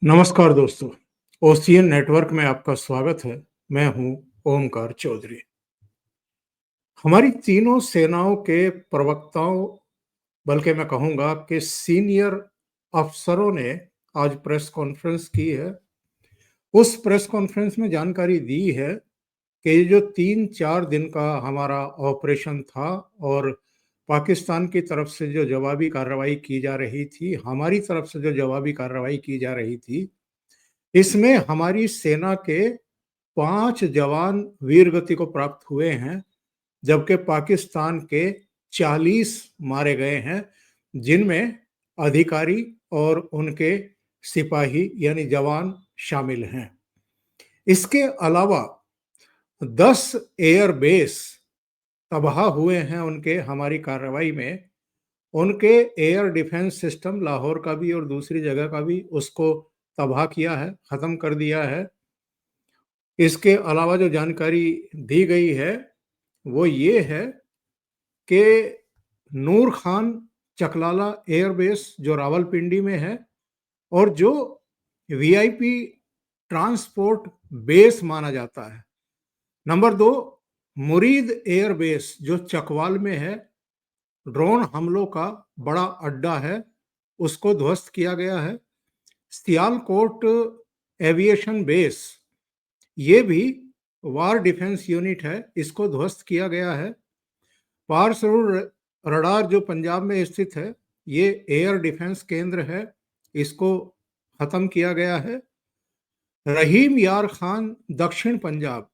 नमस्कार दोस्तों, ocean network में आपका स्वागत है। मैं हूं ओमकार चौधरी। हमारी तीनों सेनाओं के प्रवक्ताओं, बल्कि मैं कहूंगा कि सीनियर अफसरों ने आज प्रेस कॉन्फ्रेंस की है। उस प्रेस कॉन्फ्रेंस में जानकारी दी है कि ये जो 3-4 दिन का हमारा ऑपरेशन था और पाकिस्तान की तरफ से जो जवाबी कार्रवाई की जा रही थी, हमारी तरफ से जो जवाबी कार्रवाई की जा रही थी, इसमें हमारी सेना के 5 जवान वीरगति को प्राप्त हुए हैं, जबकि पाकिस्तान के 40 मारे गए हैं, जिनमें अधिकारी और उनके सिपाही यानी जवान शामिल हैं। इसके अलावा 10 एयरबेस तबाह हुए हैं उनके हमारी कार्रवाई में। उनके एयर डिफेंस सिस्टम लाहौर का भी और दूसरी जगह का भी उसको तबाह किया है, खत्म कर दिया है। इसके अलावा जो जानकारी दी गई है वो ये है कि नूर खान चकलाला एयरबेस जो रावलपिंडी में है और जो वीआईपी ट्रांसपोर्ट बेस माना जाता है। नंबर 2, मुरीद एयरबेस जो चकवाल में है, ड्रोन हमलों का बड़ा अड्डा है, उसको ध्वस्त किया गया है। सियालकोट एविएशन बेस, ये भी वार डिफेंस यूनिट है, इसको ध्वस्त किया गया है। पारसरू रडार जो पंजाब में स्थित है, ये एयर डिफेंस केंद्र है, इसको खत्म किया गया है। रहीम यार खान दक्षिण पंजाब,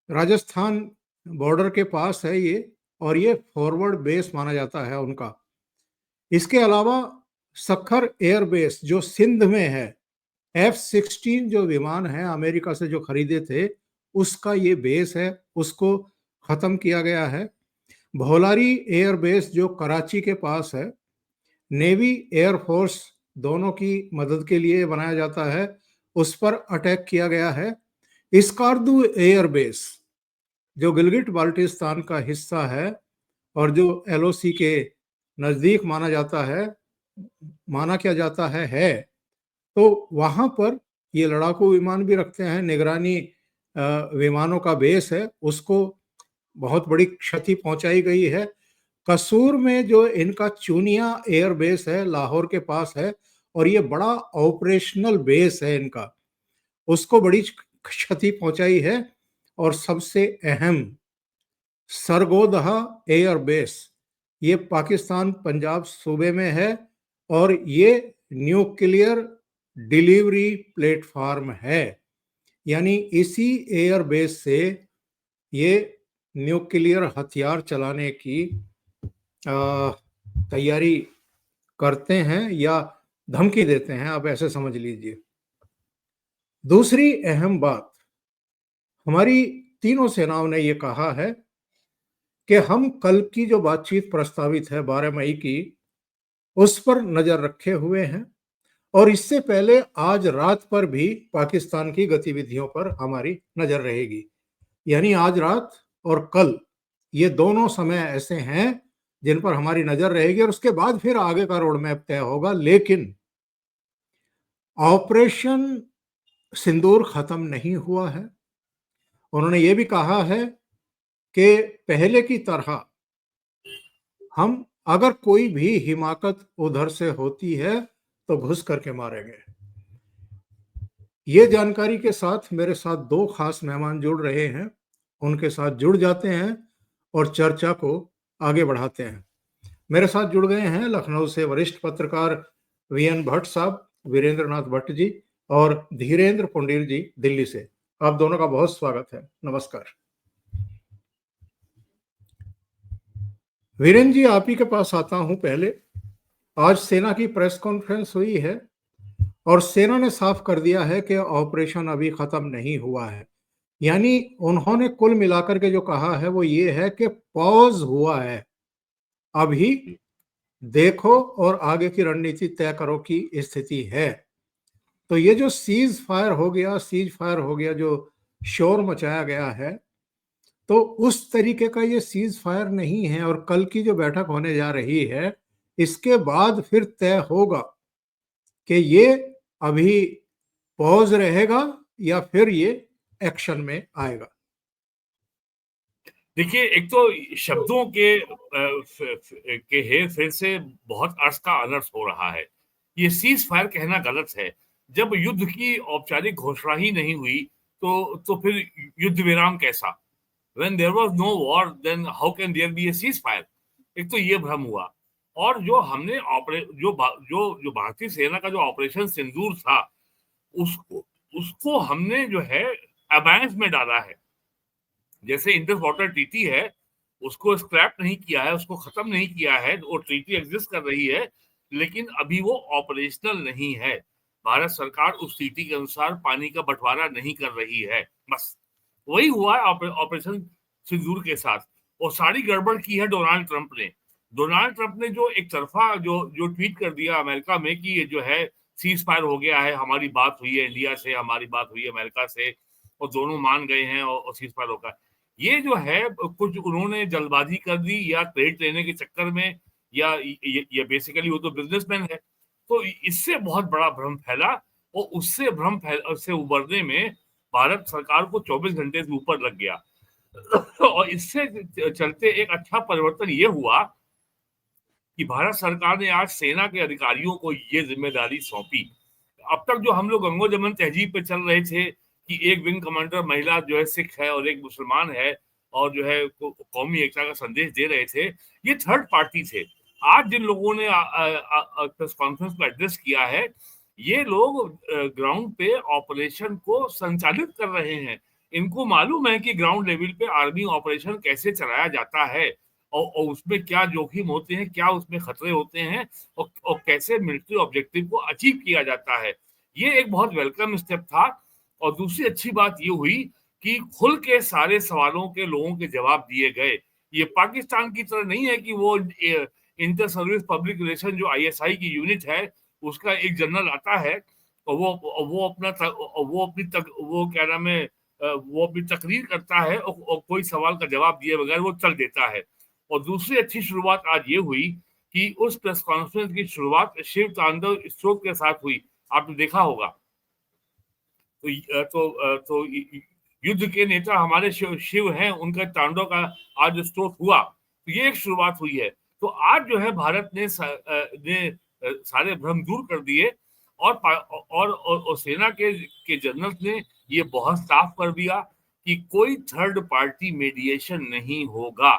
राजस्थान बॉर्डर के पास है ये, और ये फॉरवर्ड बेस माना जाता है उनका। इसके अलावा सखर एयरबेस जो सिंध में है, F-16 जो विमान है अमेरिका से जो खरीदे थे, उसका ये बेस है, उसको खत्म किया गया है। भोलारी एयरबेस जो कराची के पास है, नेवी एयरफोर्स दोनों की मदद के लिए बनाया जाता है, उस पर अटैक किया गया है। स्कार्दू एयरबेस जो गिलगिट बाल्टिस्तान का हिस्सा है और जो LOC के नज़दीक माना जाता है, माना क्या जाता है, तो वहाँ पर ये लड़ाकू विमान भी रखते हैं, निगरानी विमानों का बेस है, उसको बहुत बड़ी क्षति पहुंचाई गई है। कसूर में जो इनका चूनिया एयर बेस है, लाहौर के पास है, और ये बड़ा ऑपरेशनल बेस है इनका, उसको बड़ी क्षति पहुंचाई है। और सबसे अहम सरगोदहा एयर बेस, ये पाकिस्तान पंजाब सूबे में है और ये न्यूक्लियर डिलीवरी प्लेटफॉर्म है, यानी इसी एयर बेस से ये न्यूक्लियर हथियार चलाने की तैयारी करते हैं या धमकी देते हैं, आप ऐसे समझ लीजिए। दूसरी अहम बात, हमारी तीनों सेनाओं ने ये कहा है कि हम कल की जो बातचीत प्रस्तावित है 12 मई की, उस पर नजर रखे हुए हैं और इससे पहले आज रात पर भी पाकिस्तान की गतिविधियों पर हमारी नजर रहेगी। यानी आज रात और कल, ये दोनों समय ऐसे हैं जिन पर हमारी नजर रहेगी और उसके बाद फिर आगे का रोड मैप तय होगा। लेकिन ऑपरेशन सिंदूर खत्म नहीं हुआ है। उन्होंने ये भी कहा है कि पहले की तरह हम अगर कोई भी हिमाकत उधर से होती है तो घुस करके मारेंगे। ये जानकारी के साथ मेरे साथ 2 खास मेहमान जुड़ रहे हैं, उनके साथ जुड़ जाते हैं और चर्चा को आगे बढ़ाते हैं। मेरे साथ जुड़ गए हैं लखनऊ से वरिष्ठ पत्रकार VN भट्ट साहब, वीरेंद्र नाथ भट्ट जी और धीरेन्द्र पुंडीर जी दिल्ली से। आप दोनों का बहुत स्वागत है। नमस्कार। वीरेंद्र जी, आप ही के पास आता हूं। पहले, आज सेना की प्रेस कॉन्फ्रेंस हुई है और सेना ने साफ कर दिया है कि ऑपरेशन अभी खत्म नहीं हुआ है। यानी उन्होंने कुल मिलाकर के जो कहा है वो ये है कि पॉज हुआ है, अभी देखो और आगे की रणनीति तय करो की स्थिति है। तो ये जो सीज फायर हो गया, जो शोर मचाया गया है, तो उस तरीके का ये सीज फायर नहीं है। और कल की जो बैठक होने जा रही है, इसके बाद फिर तय होगा कि ये अभी पॉज रहेगा या फिर ये एक्शन में आएगा? देखिए, एक तो शब्दों के हेर फेर से बहुत अर्थ का अनर्थ हो रहा है। ये सीज फायर कहना गलत है। जब युद्ध की औपचारिक घोषणा ही नहीं हुई तो फिर युद्ध विराम कैसा? When there was no war, then how can there be a ceasefire? एक तो ये भ्रम हुआ। और जो हमने जो भारतीय सेना का जो ऑपरेशन सिंदूर था, उसको उसको हमने जो है अबायंस में डाला है। जैसे इंडस वाटर ट्रीटी है, उसको स्क्रैप नहीं किया है, उसको खत्म नहीं किया है, वो ट्रीटी एग्जिस्ट कर रही है, लेकिन अभी वो ऑपरेशनल नहीं है। भारत सरकार उस ट्रीटी के अनुसार पानी का बंटवारा नहीं कर रही है। बस वही हुआ है ऑपरेशन सिंदूर के साथ। और सारी गड़बड़ की है डोनाल्ड ट्रंप ने। डोनाल्ड ट्रंप ने जो एक तरफा जो जो ट्वीट कर दिया अमेरिका में कि ये जो है सीज फायर हो गया है, हमारी बात हुई है इंडिया से, हमारी बात हुई है अमेरिका से, और दोनों मान गए हैं और सीज फायर होगा। ये जो है कुछ उन्होंने जल्दबाजी कर दी या क्रेडिट लेने के चक्कर में, या ये बेसिकली वो तो बिजनेसमैन है, तो इससे बहुत बड़ा भ्रम फैला। और उससे से उबरने में भारत सरकार को 24 घंटे से ऊपर लग गया। और इससे चलते एक अच्छा परिवर्तन ये हुआ कि भारत सरकार ने आज सेना के अधिकारियों को ये जिम्मेदारी सौंपी। अब तक जो हम लोग गंगो जमन तहजीब पे चल रहे थे कि एक विंग कमांडर महिला जो है सिख है और एक मुसलमान है, और जो है कौमी एकता का संदेश दे रहे थे, ये थर्ड पार्टी थे। आज जिन लोगों ने प्रेस कॉन्फ्रेंस को एड्रेस किया है, ये लोग ग्राउंड पे ऑपरेशन को संचालित कर रहे हैं। इनको मालूम है कि ग्राउंड लेवल पे आर्मी ऑपरेशन कैसे चलाया जाता है, और उसमें क्या जोखिम होते हैं, क्या उसमें खतरे होते हैं, और कैसे मिलिट्री ऑब्जेक्टिव को अचीव किया जाता है। ये एक बहुत वेलकम स्टेप था। और दूसरी अच्छी बात ये हुई कि खुल के सारे सवालों के लोगों के जवाब दिए गए। ये पाकिस्तान की तरह नहीं है कि वो इंटर सर्विस पब्लिक रिलेशन जो आईएसआई की यूनिट है, उसका एक जनरल आता है और वो क्या नाम है, वो अपनी तकरीर करता है, और कोई सवाल का जवाब दिए बगैर वो चल देता है। और दूसरी अच्छी शुरुआत आज ये हुई कि उस प्रेस कॉन्फ्रेंस की शुरुआत शिव तांडव स्ट्रोक के साथ हुई। आपने देखा होगा। तो युद्ध के नेता हमारे शिव हैं, उनका तांडव का आज स्ट्रोक हुआ, तो ये एक शुरुआत हुई है। तो आज जो है भारत ने सारे भ्रम दूर कर दिए, और सेना के जनरल ने ये बहुत साफ कर दिया कि कोई थर्ड पार्टी मीडिएशन नहीं होगा।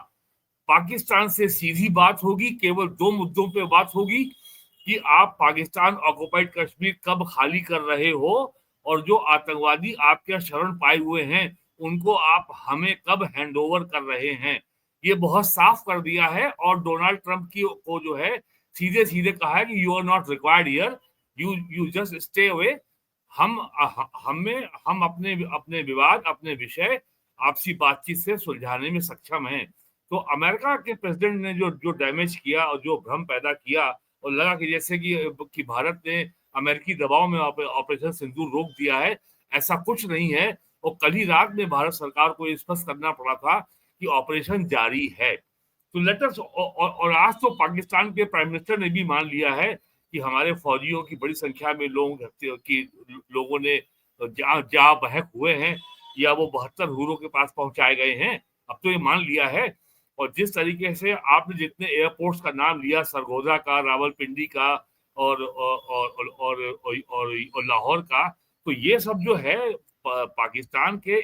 पाकिस्तान से सीधी बात होगी, केवल दो मुद्दों पे बात होगी कि आप पाकिस्तान ऑक्युपाइड कश्मीर कब खाली कर रहे हो, और जो आतंकवादी आपके शरण पाए हुए हैं उनको आप हमें कब हैंडओवर कर रहे हैं। ये बहुत साफ कर दिया है। और डोनाल्ड ट्रंप की को जो है सीधे सीधे कहा है कि you are not required here, you just stay away. हम हम अपने अपने विवाद, अपने विषय आपसी बातचीत से सुलझाने में सक्षम हैं। तो अमेरिका के प्रेसिडेंट ने जो जो डैमेज किया और जो भ्रम पैदा किया, और लगा कि जैसे कि भारत ने अमेरिकी दबाव में ऑपरेशन सिंदूर रोक दिया है, ऐसा कुछ नहीं है। और कल ही रात में भारत सरकार को स्पष्ट करना पड़ा था कि ऑपरेशन जारी है। तो लेटर्स, और आज तो पाकिस्तान के प्राइम मिनिस्टर ने भी मान लिया है कि हमारे फौजियों की बड़ी संख्या में लोगों ने जा बहक हुए हैं, या वो 72 हुरों के पास पहुंचाए गए हैं। अब तो ये मान लिया है। और जिस तरीके से आपने जितने एयरपोर्ट्स का नाम लिया, सरगोजा का, रावलपिंडी का, और लाहौर का, तो ये सब जो है पाकिस्तान के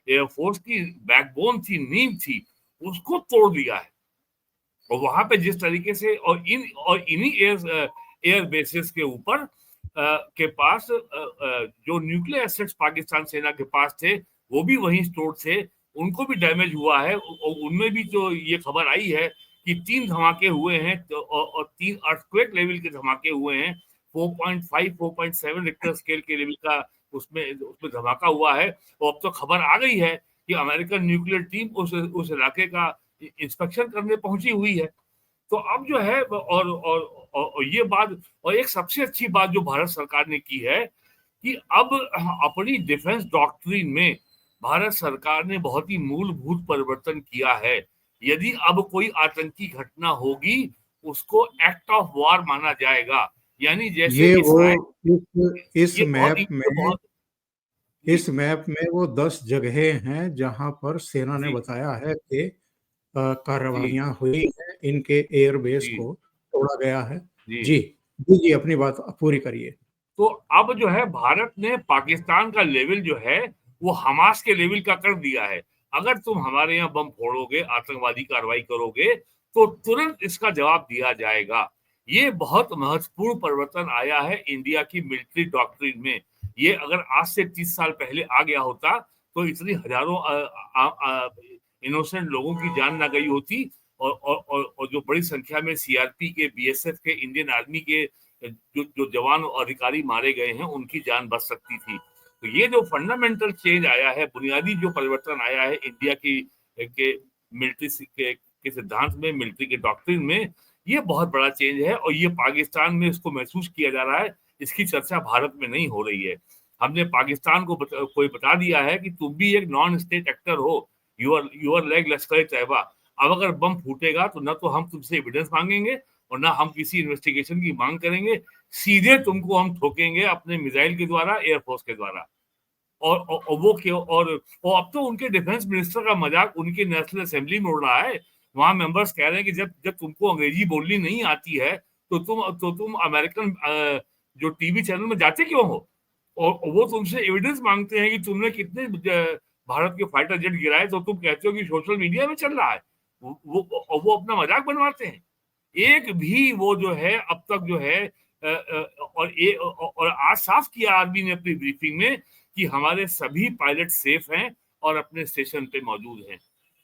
एयरफोर्स की बैकबोन थी, नींव थी, उसको तोड़ दिया है। और वहां पे जिस तरीके से, और इन्हीं एयर बेसिस के ऊपर के पास जो न्यूक्लियर एसेट्स पाकिस्तान सेना के पास थे, वो भी वहीं स्टोर थे, उनको भी डैमेज हुआ है। और उनमें भी जो ये खबर आई है कि 3 धमाके हुए हैं, और 3 अर्थक्वेक लेवल के धमाके हुए हैं। 4.5 4.7 रिक्टर स्केल के लेवल का उसमें उसमें धमाका हुआ है। और अब तो खबर आ गई है कि अमेरिकन न्यूक्लियर टीम उस इलाके का इंस्पेक्शन करने पहुंची हुई है। तो अब जो है, और ये बात, और एक सबसे अच्छी बात जो भारत सरकार ने की है कि अब अपनी डिफेंस डॉक्ट्रिन में भारत सरकार ने बहुत ही मूलभूत परिवर्तन किया है। यदि अब कोई आतंकी घटना होगी, उसको एक्ट ऑफ वॉर माना जाएगा। यानी जैसे ये वो इसराइल, इस ये बहुत मैप में ये बहुत जी, इस मैप में वो 10 जगहें हैं जहां पर सेना ने जी, बताया है कि जी, कार्रवाइयां हुई हैं, इनके एयरबेस जी, को तोड़ा गया है। जी। जी, जी, जी, अपनी बात पूरी करिए। तो अब जो है भारत ने पाकिस्तान का लेवल जो है वो हमास के लेवल का कर दिया है। अगर तुम हमारे यहाँ बम फोड़ोगे, आतंकवादी कार्रवाई करोगे, तो तुरंत इसका जवाब दिया जाएगा। ये बहुत महत्वपूर्ण परिवर्तन आया है इंडिया की मिलिट्री डॉक्ट्रिन में। ये अगर आज से 30 साल पहले आ गया होता, तो इतनी हजारों इनोसेंट लोगों की जान ना गई होती, और जो बड़ी संख्या में सीआरपी के, बीएसएफ के, इंडियन आर्मी के जो जो जवान और अधिकारी मारे गए हैं, उनकी जान बच सकती थी। तो ये जो फंडामेंटल चेंज आया है, बुनियादी जो परिवर्तन आया है इंडिया की के मिलिट्री के सिद्धांत में, मिलिट्री के डॉक्ट्रिन में, ये बहुत बड़ा चेंज है, और ये पाकिस्तान में इसको महसूस किया जा रहा है। इसकी चर्चा भारत में नहीं हो रही है। हमने पाकिस्तान को कोई बता दिया है कि तुम भी एक नॉन स्टेट एक्टर हो, यूर लाइक लश्कर तैयबा। अब अगर बम फूटेगा तो न तो हम तुमसे एविडेंस मांगेंगे, और ना हम किसी इन्वेस्टिगेशन की मांग करेंगे, सीधे तुमको हम ठोकेंगे अपने मिसाइल के द्वारा, एयरफोर्स के द्वारा। और वो क्यों, और अब तो उनके डिफेंस मिनिस्टर का मजाक उनकी नेशनल असेंबली में उड़ रहा है। वहां मेंबर्स कह रहे हैं कि जब जब तुमको अंग्रेजी बोलनी नहीं आती है, तो तुम अमेरिकन जो टीवी चैनल में जाते क्यों हो? और वो तुमसे एविडेंस मांगते हैं कि तुमने कितने भारत के फाइटर जेट गिराए, तो तुम कहते हो कि सोशल मीडिया में चल रहा है। वो अपना मजाक बनवाते हैं। एक भी वो जो है अब तक जो है और आज साफ किया आर्मी ने अपनी ब्रीफिंग में कि हमारे सभी पायलट सेफ हैं और अपने स्टेशन पे मौजूद हैं।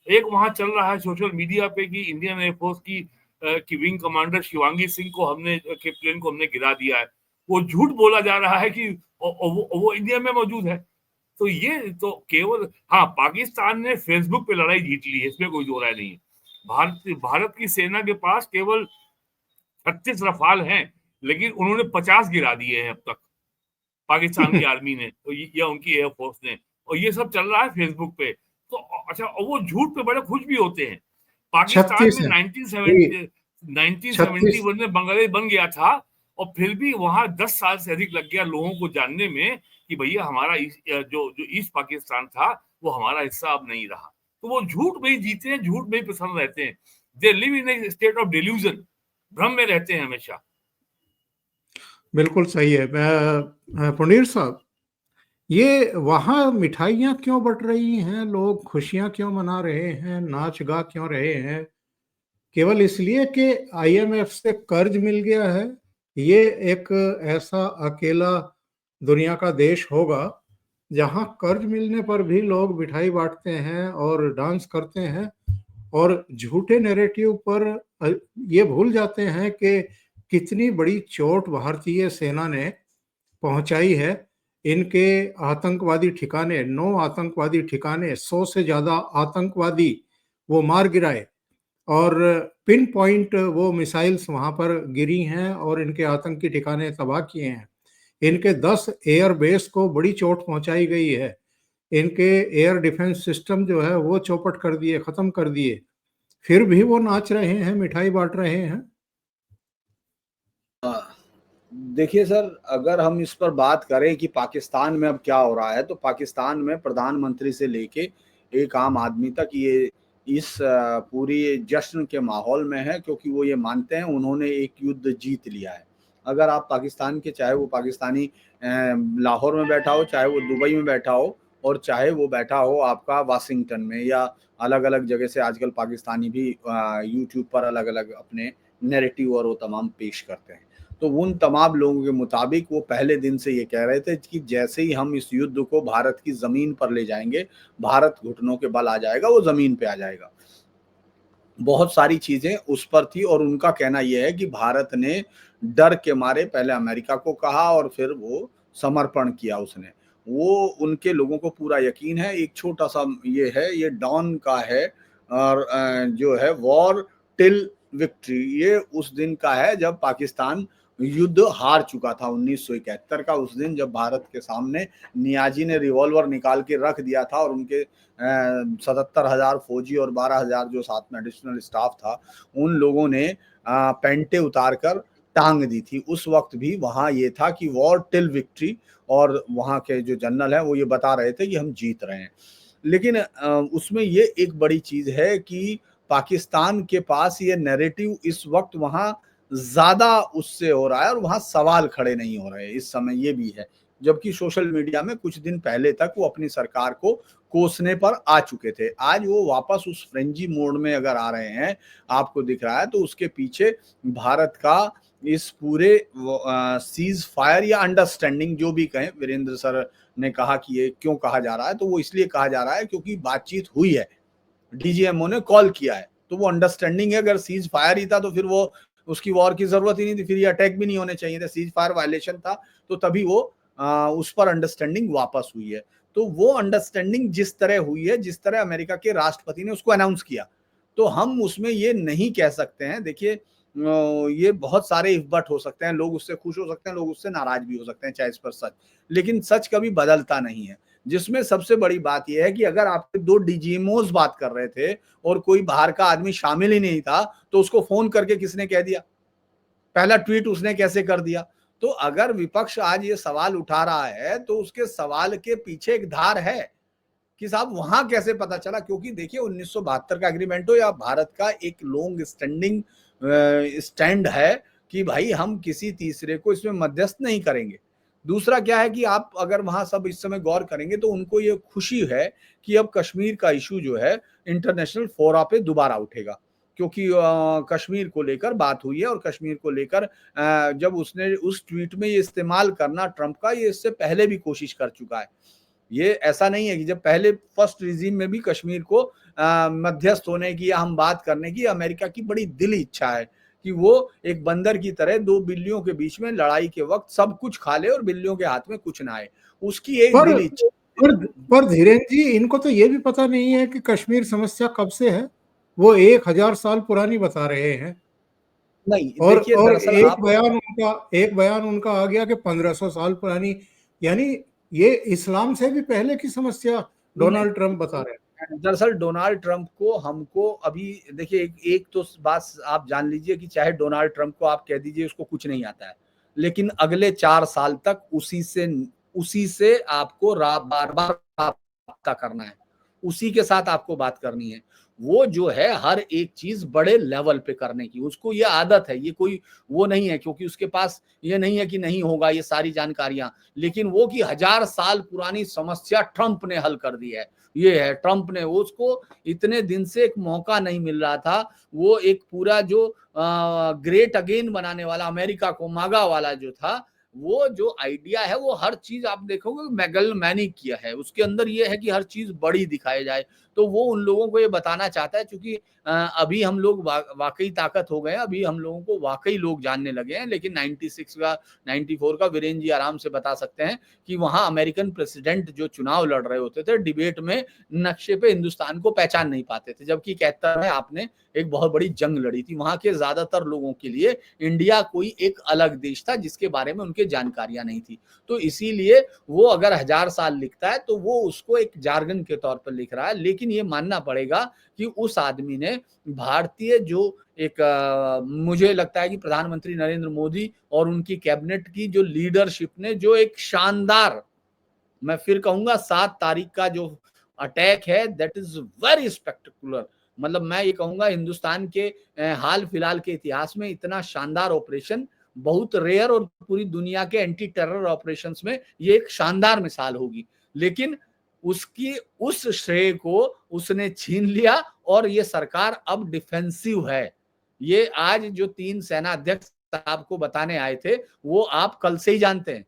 एक वहां चल रहा है सोशल मीडिया पे कि इंडियन एयरफोर्स की विंग कमांडर शिवांगी सिंह को हमने के प्लेन को हमने गिरा दिया है। वो झूठ बोला जा रहा है कि वो इंडिया में मौजूद है। तो ये तो केवल, हाँ, पाकिस्तान ने फेसबुक पे लड़ाई जीत ली है, इसमें कोई दो राय नहीं है। भारत की सेना के पास केवल 36 रफाल हैं, लेकिन उन्होंने 50 गिरा दिए हैं अब तक, पाकिस्तान की आर्मी ने या उनकी एयरफोर्स ने। और ये सब चल रहा है फेसबुक पे। तो अच्छा, और वो झूठ पे बड़े खुश भी होते हैं। पाकिस्तान 36 में है। जी, 1970 36। 1971 में बांग्लादेश बन गया था, और फिर भी वहां 10 साल से अधिक लग गया लोगों को जानने में कि भैया हमारा जो जो ईस्ट पाकिस्तान था, वो हमारा हिस्सा अब नहीं रहा। तो वो झूठ में ही जीते हैं, झूठ में ही प्रसन्न रहते हैं। They live in A state of delusion, भ्रम में रहते हैं हमेशा। बिल्कुल सही है। पुनीर साहब, ये वहाँ मिठाइयाँ क्यों बँट रही हैं? लोग खुशियाँ क्यों मना रहे हैं? नाच-गा क्यों रहे हैं? केवल इसलिए कि आईएमएफ से कर्ज मिल गया है? ये एक ऐसा अकेला दुनिया का देश होगा, जहाँ कर्ज मिलने पर भी लोग मिठाई बाँटते हैं और डांस करते हैं और झूठे नैरेटिव पर ये भूल जाते हैं कि कितनी बड़ी चोट भारतीय सेना ने पहुंचाई है। इनके आतंकवादी ठिकाने, 9 आतंकवादी ठिकाने, 100 से ज़्यादा आतंकवादी वो मार गिराए और पिन पॉइंट वो मिसाइल्स वहाँ पर गिरी हैं और इनके आतंकी ठिकाने तबाह किए हैं। इनके 10 एयर बेस को बड़ी चोट पहुंचाई गई है। इनके एयर डिफेंस सिस्टम जो है वो चौपट कर दिए, खत्म कर दिए। फिर भी वो नाच रहे हैं, मिठाई बाँट रहे हैं। देखिए सर, अगर हम इस पर बात करें कि पाकिस्तान में अब क्या हो रहा है, तो पाकिस्तान में प्रधानमंत्री से लेके एक आम आदमी तक ये इस पूरी जश्न के माहौल में है, क्योंकि वो ये मानते हैं उन्होंने एक युद्ध जीत लिया है। अगर आप पाकिस्तान के, चाहे वो पाकिस्तानी लाहौर में बैठा हो, चाहे वो दुबई में बैठा हो, और चाहे वो बैठा हो आपका वाशिंगटन में, या अलग-अलग जगह से आजकल पाकिस्तानी भी यूट्यूब पर अलग-अलग अपने नैरेटिव और वो तमाम पेश करते हैं। तो उन तमाम लोगों के मुताबिक वो पहले दिन से ये कह रहे थे कि जैसे ही हम इस युद्ध को भारत की ज़मीन पर ले जाएँगे, भारत घुटनों के बल आ जाएगा, वो ज़मीन पे आ जाएगा। बहुत सारी चीज़ें उस पर थी, और उनका कहना ये है कि भारत ने डर के मारे पहले अमेरिका को कहा और फिर वो समर्पण किया उसने। वो उनके लोगों को पूरा यकीन है। एक छोटा-सा ये है, ये डॉन का है, और जो है वॉर टिल विक्ट्री, ये उस दिन का है जब पाकिस्तान युद्ध हार चुका था 1971 का। उस दिन जब भारत के सामने नियाज़ी ने रिवॉल्वर निकाल के रख दिया था, और उनके 77,000 फौजी और 12,000 जो साथ में एडिशनल स्टाफ था, उन लोगों ने पैंटे उतार कर टांग दी थी। उस वक्त भी वहां ये था कि वॉर टिल विक्ट्री, और वहां के जो जनरल हैं वो ये बता रहे थे कि हम जीत रहे हैं। लेकिन उसमें ये एक बड़ी चीज है कि पाकिस्तान के पास ये नैरेटिव इस वक्त वहां ज्यादा उससे हो रहा है, और वहां सवाल खड़े नहीं हो रहे इस समय, ये भी है। जबकि सोशल मीडिया में कुछ दिन पहले तक वो अपनी सरकार को कोसने पर आ चुके थे, आज वो वापस उस फ्रेंजी मोड में अगर आ रहे हैं, आपको दिख रहा है, तो उसके पीछे भारत का इस पूरे सीज फायर या अंडरस्टैंडिंग जो भी कहें, वीरेंद्र सर ने कहा कि ये क्यों कहा जा रहा है, तो वो इसलिए कहा जा रहा है क्योंकि बातचीत हुई है, डीजीएमओ ने कॉल किया है, तो वो अंडरस्टैंडिंग है। अगर सीज फायर ही था तो फिर वो उसकी वॉर की जरूरत ही नहीं थी, फिर ये अटैक भी नहीं होने चाहिए थे। सीज फायर वायलेशन था तो तभी वो उस पर अंडरस्टैंडिंग वापस हुई है। तो वो अंडरस्टैंडिंग जिस तरह हुई है, जिस तरह अमेरिका के राष्ट्रपति ने उसको अनाउंस किया, तो हम उसमें ये नहीं कह सकते हैं। देखिए ये बहुत सारे इफ बट हो सकते हैं, लोग उससे खुश हो सकते हैं, लोग उससे नाराज भी हो सकते हैं, चाहे इस पर सच, लेकिन सच कभी बदलता नहीं है। जिसमें सबसे बड़ी बात यह है कि अगर आपके दो डीजीएमओज बात कर रहे थे और कोई बाहर का आदमी शामिल ही नहीं था, तो उसको फोन करके किसने कह दिया, पहला ट्वीट उसने कैसे कर दिया? तो अगर विपक्ष आज ये सवाल उठा रहा है तो उसके सवाल के पीछे एक धार है कि साहब वहां कैसे पता चला। क्योंकि देखिए 1972 का एग्रीमेंट हो या भारत का एक लॉन्ग स्टैंडिंग स्टैंड है कि भाई हम किसी तीसरे को इसमें मध्यस्थ नहीं करेंगे। दूसरा क्या है कि आप अगर वहां सब इस समय गौर करेंगे तो उनको ये खुशी है कि अब कश्मीर का इशू जो है इंटरनेशनल फोरा पे दोबारा उठेगा, क्योंकि कश्मीर को लेकर बात हुई है, और कश्मीर को लेकर जब उसने उस ट्वीट में ये इस्तेमाल करना ट्रंप का, ये इससे पहले भी कोशिश कर चुका है। ये ऐसा नहीं है कि जब पहले फर्स्ट रिजीम में भी कश्मीर को मध्यस्थ होने की या हम बात करने की अमेरिका की बड़ी दिली इच्छा है कि वो एक बंदर की तरह दो बिल्लियों के बीच में लड़ाई के वक्त सब कुछ खा ले और बिल्लियों के हाथ में कुछ ना आए, उसकी एक पर दिली इच्छा। पर धीरेन्द्र जी, इनको तो ये भी पता नहीं है कि कश्मीर समस्या कब से है। वो 1000 साल पुरानी बता रहे हैं, नहीं और देखिए, और दरअसल एक आप बयान उनका आ गया कि 1500 साल पुरानी, यानी ये इस्लाम से भी पहले की समस्या डोनाल्ड ट्रंप बता रहे हैं। दरअसल डोनाल्ड ट्रंप को हमको अभी देखिए एक तो बात आप जान लीजिए कि चाहे डोनाल्ड ट्रंप को आप कह दीजिए उसको कुछ नहीं आता है, लेकिन अगले 4 साल तक उसी से आपको बार बार रब्ता करना है, उसी के साथ आपको बात करनी है। वो जो है हर एक चीज बड़े लेवल पे करने की उसको ये आदत है, ये कोई वो नहीं है, क्योंकि उसके पास ये नहीं है कि नहीं होगा ये सारी जानकारियां, लेकिन वो कि 1000 साल पुरानी समस्या ट्रंप ने हल कर दी है। ये है ट्रंप ने, उसको इतने दिन से एक मौका नहीं मिल रहा था, वो एक पूरा जो ग्रेट अगेन बनाने वाला अमेरिका को मागा वाला जो था, वो जो आइडिया है वो हर चीज आप देखोगे मेगलमैनिक किया है, उसके अंदर ये है कि हर चीज बड़ी दिखाई जाए। तो वो उन लोगों को ये बताना चाहता है, क्योंकि अभी हम लोग वाकई ताकत हो गए, अभी हम लोगों को वाकई लोग जानने लगे हैं। लेकिन 96 का 94 का वीरेंद्र जी आराम से बता सकते हैं कि वहां अमेरिकन प्रेसिडेंट जो चुनाव लड़ रहे होते थे डिबेट में, नक्शे पे हिंदुस्तान को पहचान नहीं पाते थे, जबकि 71 में आपने एक बहुत बड़ी जंग लड़ी थी। वहां के ज्यादातर लोगों के लिए इंडिया कोई एक अलग देश था जिसके बारे में उनके जानकारियां नहीं थी। तो इसीलिए वो अगर 1000 साल लिखता है तो वो उसको एक जार्गन के तौर पर लिख रहा है, लेकिन ये मानना पड़ेगा कि उस आदमी ने भारतीय जो एक मुझे लगता है कि प्रधानमंत्री नरेंद्र मोदी और उनकी कैबिनेट की जो लीडरशिप ने जो एक शानदार, मैं फिर कहूंगा 7 तारीख का जो अटैक है दैट इज वेरी स्पेक्टेकुलर, मतलब मैं ये कहूंगा हिंदुस्तान के हाल फिलहाल के इतिहास में इतना शानदार ऑपरेशन बहुत रेयर, और पूरी दुनिया के एंटी टेरर ऑपरेशंस में ये एक शानदार मिसाल होगी। लेकिन उसकी उस श्रेय को उसने छीन लिया, और ये सरकार अब डिफेंसिव है। ये आज जो 3 सेना अध्यक्ष आपको बताने आए थे वो आप कल से ही जानते हैं,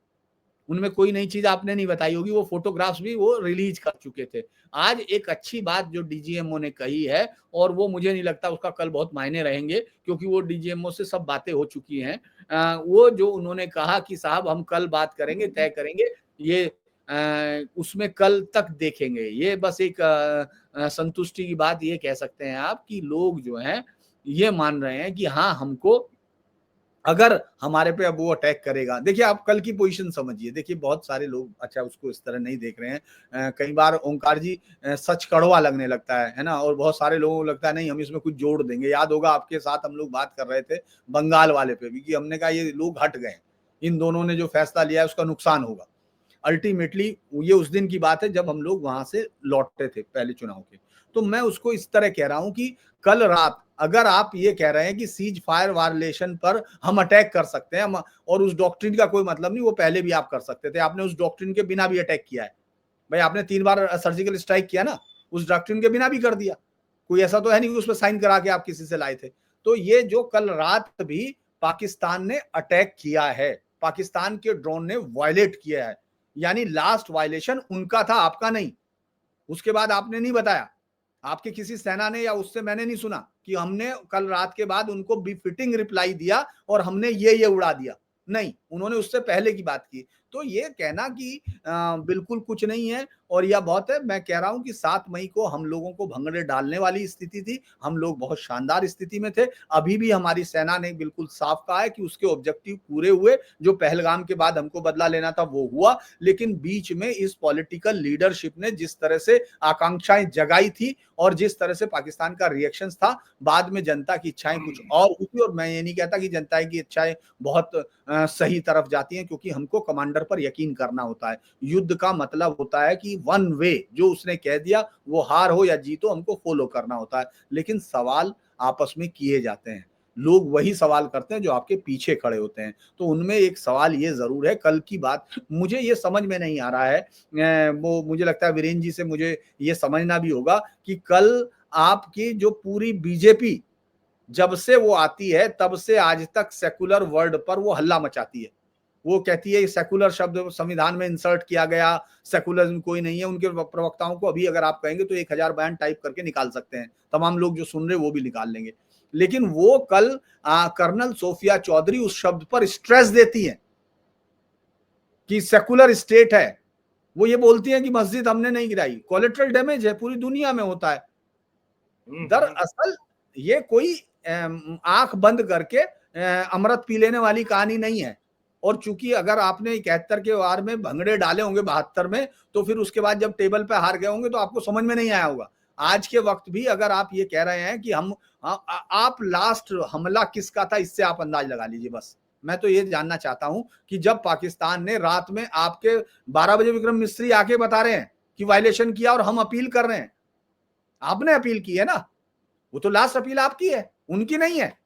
उनमें कोई नई चीज आपने नहीं बताई होगी, वो फोटोग्राफ्स भी वो रिलीज कर चुके थे। आज एक अच्छी बात जो डीजीएमओ ने कही है, और वो मुझे नहीं लगता उसका कल बहुत मायने रहेंगे, क्योंकि वो डीजीएमओ से सब बातें हो चुकी हैं। वो जो उन्होंने कहा कि साहब हम कल बात करेंगे, तय करेंगे, ये उसमें कल तक देखेंगे, ये बस एक संतुष्टि की बात ये कह सकते हैं आप कि लोग जो हैं ये मान रहे हैं कि हाँ हमको अगर हमारे पे अब वो अटैक करेगा, देखिए आप कल की पोजीशन समझिए। देखिए बहुत सारे लोग अच्छा उसको इस तरह नहीं देख रहे हैं। कई बार ओंकार जी सच कड़वा लगने लगता है ना, और बहुत सारे लोगों को लगता है नहीं हम इसमें कुछ जोड़ देंगे। याद होगा आपके साथ हम लोग बात कर रहे थे बंगाल वाले पे भी, कि हमने कहा ये लोग हट गए, इन दोनों ने जो फैसला लिया है उसका नुकसान होगा। अल्टीमेटली ये उस दिन की बात है जब हम लोग वहां से लौटते थे पहले चुनाव के। तो मैं उसको इस तरह कह रहा हूं कि कल रात अगर आप ये कह रहे हैं कि सीज फायर वायलेशन पर हम अटैक कर सकते हैं, और उस डॉक्ट्रिन का कोई मतलब नहीं, वो पहले भी आप कर सकते थे, आपने उस डॉक्ट्रिन के बिना भी अटैक किया है। भाई आपने 3 बार सर्जिकल स्ट्राइक किया ना, उस डॉक्ट्रिन के बिना भी कर दिया। कोई ऐसा तो है नहीं कि उसमें साइन करा के आप किसी से लाए थे। तो ये जो कल रात भी पाकिस्तान ने अटैक किया है, पाकिस्तान के ड्रोन ने वायलेट किया है, यानी लास्ट वायलेशन उनका था, आपका नहीं। उसके बाद आपने नहीं बताया, आपके किसी सेना ने या उससे मैंने नहीं सुना कि हमने कल रात के बाद उनको बिफिटिंग रिप्लाई दिया और हमने ये उड़ा दिया। नहीं, उन्होंने उससे पहले की बात की। तो ये कहना कि बिल्कुल कुछ नहीं है और यह बहुत है, मैं कह रहा हूं कि 7 मई को हम लोगों को भंगड़े डालने वाली स्थिति थी। हम लोग बहुत शानदार स्थिति में थे। अभी भी हमारी सेना ने बिल्कुल साफ कहा है कि उसके ऑब्जेक्टिव पूरे हुए। जो पहलगाम के बाद हमको बदला लेना था वो हुआ, लेकिन बीच में इस पॉलिटिकल लीडरशिप ने जिस तरह से आकांक्षाएं जगाई थी और जिस तरह से पाकिस्तान का रिएक्शन था, बाद में जनता की इच्छाएं कुछ और हुई। और मैं ये नहीं कहता कि जनता की इच्छाएं बहुत सही तरफ जाती हैं, क्योंकि हमको कमांडर पर यकीन करना होता है। युद्ध का मतलब होता है कि वन वे, जो उसने कह दिया वो हार हो या जीत हो हमको फॉलो करना होता है। लेकिन सवाल आपस में किए जाते हैं, लोग वही सवाल करते हैं जो आपके पीछे खड़े होते हैं। तो उनमें एक सवाल ये जरूर है, कल की बात मुझे ये समझ में नहीं आ रहा है, वो मुझे लगता है वीरेंद्र जी से मुझे ये समझना भी होगा कि कल आपकी जो पूरी बीजेपी जब से वो आती है तब से आज तक सेकुलर वर्ड पर वो हल्ला मचाती है। वो कहती है सेकुलर शब्द संविधान में इंसर्ट किया गया, सेकुलरिज्म कोई नहीं है। उनके प्रवक्ताओं को अभी अगर आप कहेंगे तो 1000 बयान टाइप करके निकाल सकते हैं, तमाम लोग जो सुन रहे वो भी निकाल लेंगे। लेकिन वो कल कर्नल सोफिया चौधरी उस शब्द पर स्ट्रेस देती है कि सेकुलर स्टेट है। वो ये बोलती है कि मस्जिद हमने नहीं गिराई, कोलेटरल डैमेज है, पूरी दुनिया में होता है। दरअसल ये कोई आंख बंद करके अमृत पी लेने वाली कहानी नहीं है। और चूंकि अगर आपने 71 के वार में भंगड़े डाले होंगे 72 में, तो फिर उसके बाद जब टेबल पे हार गए होंगे तो आपको समझ में नहीं आया होगा। आज के वक्त भी अगर आप ये कह रहे हैं कि हम आप लास्ट हमला किसका था, इससे आप अंदाज लगा लीजिए। बस मैं तो ये जानना चाहता हूं कि जब पाकिस्तान ने रात में आपके 12 बजे विक्रम मिस्त्री आके बता रहे हैं कि वायलेशन किया और हम अपील कर रहे हैं, आपने अपील की है ना, वो तो लास्ट अपील आपकी है, उनकी नहीं है।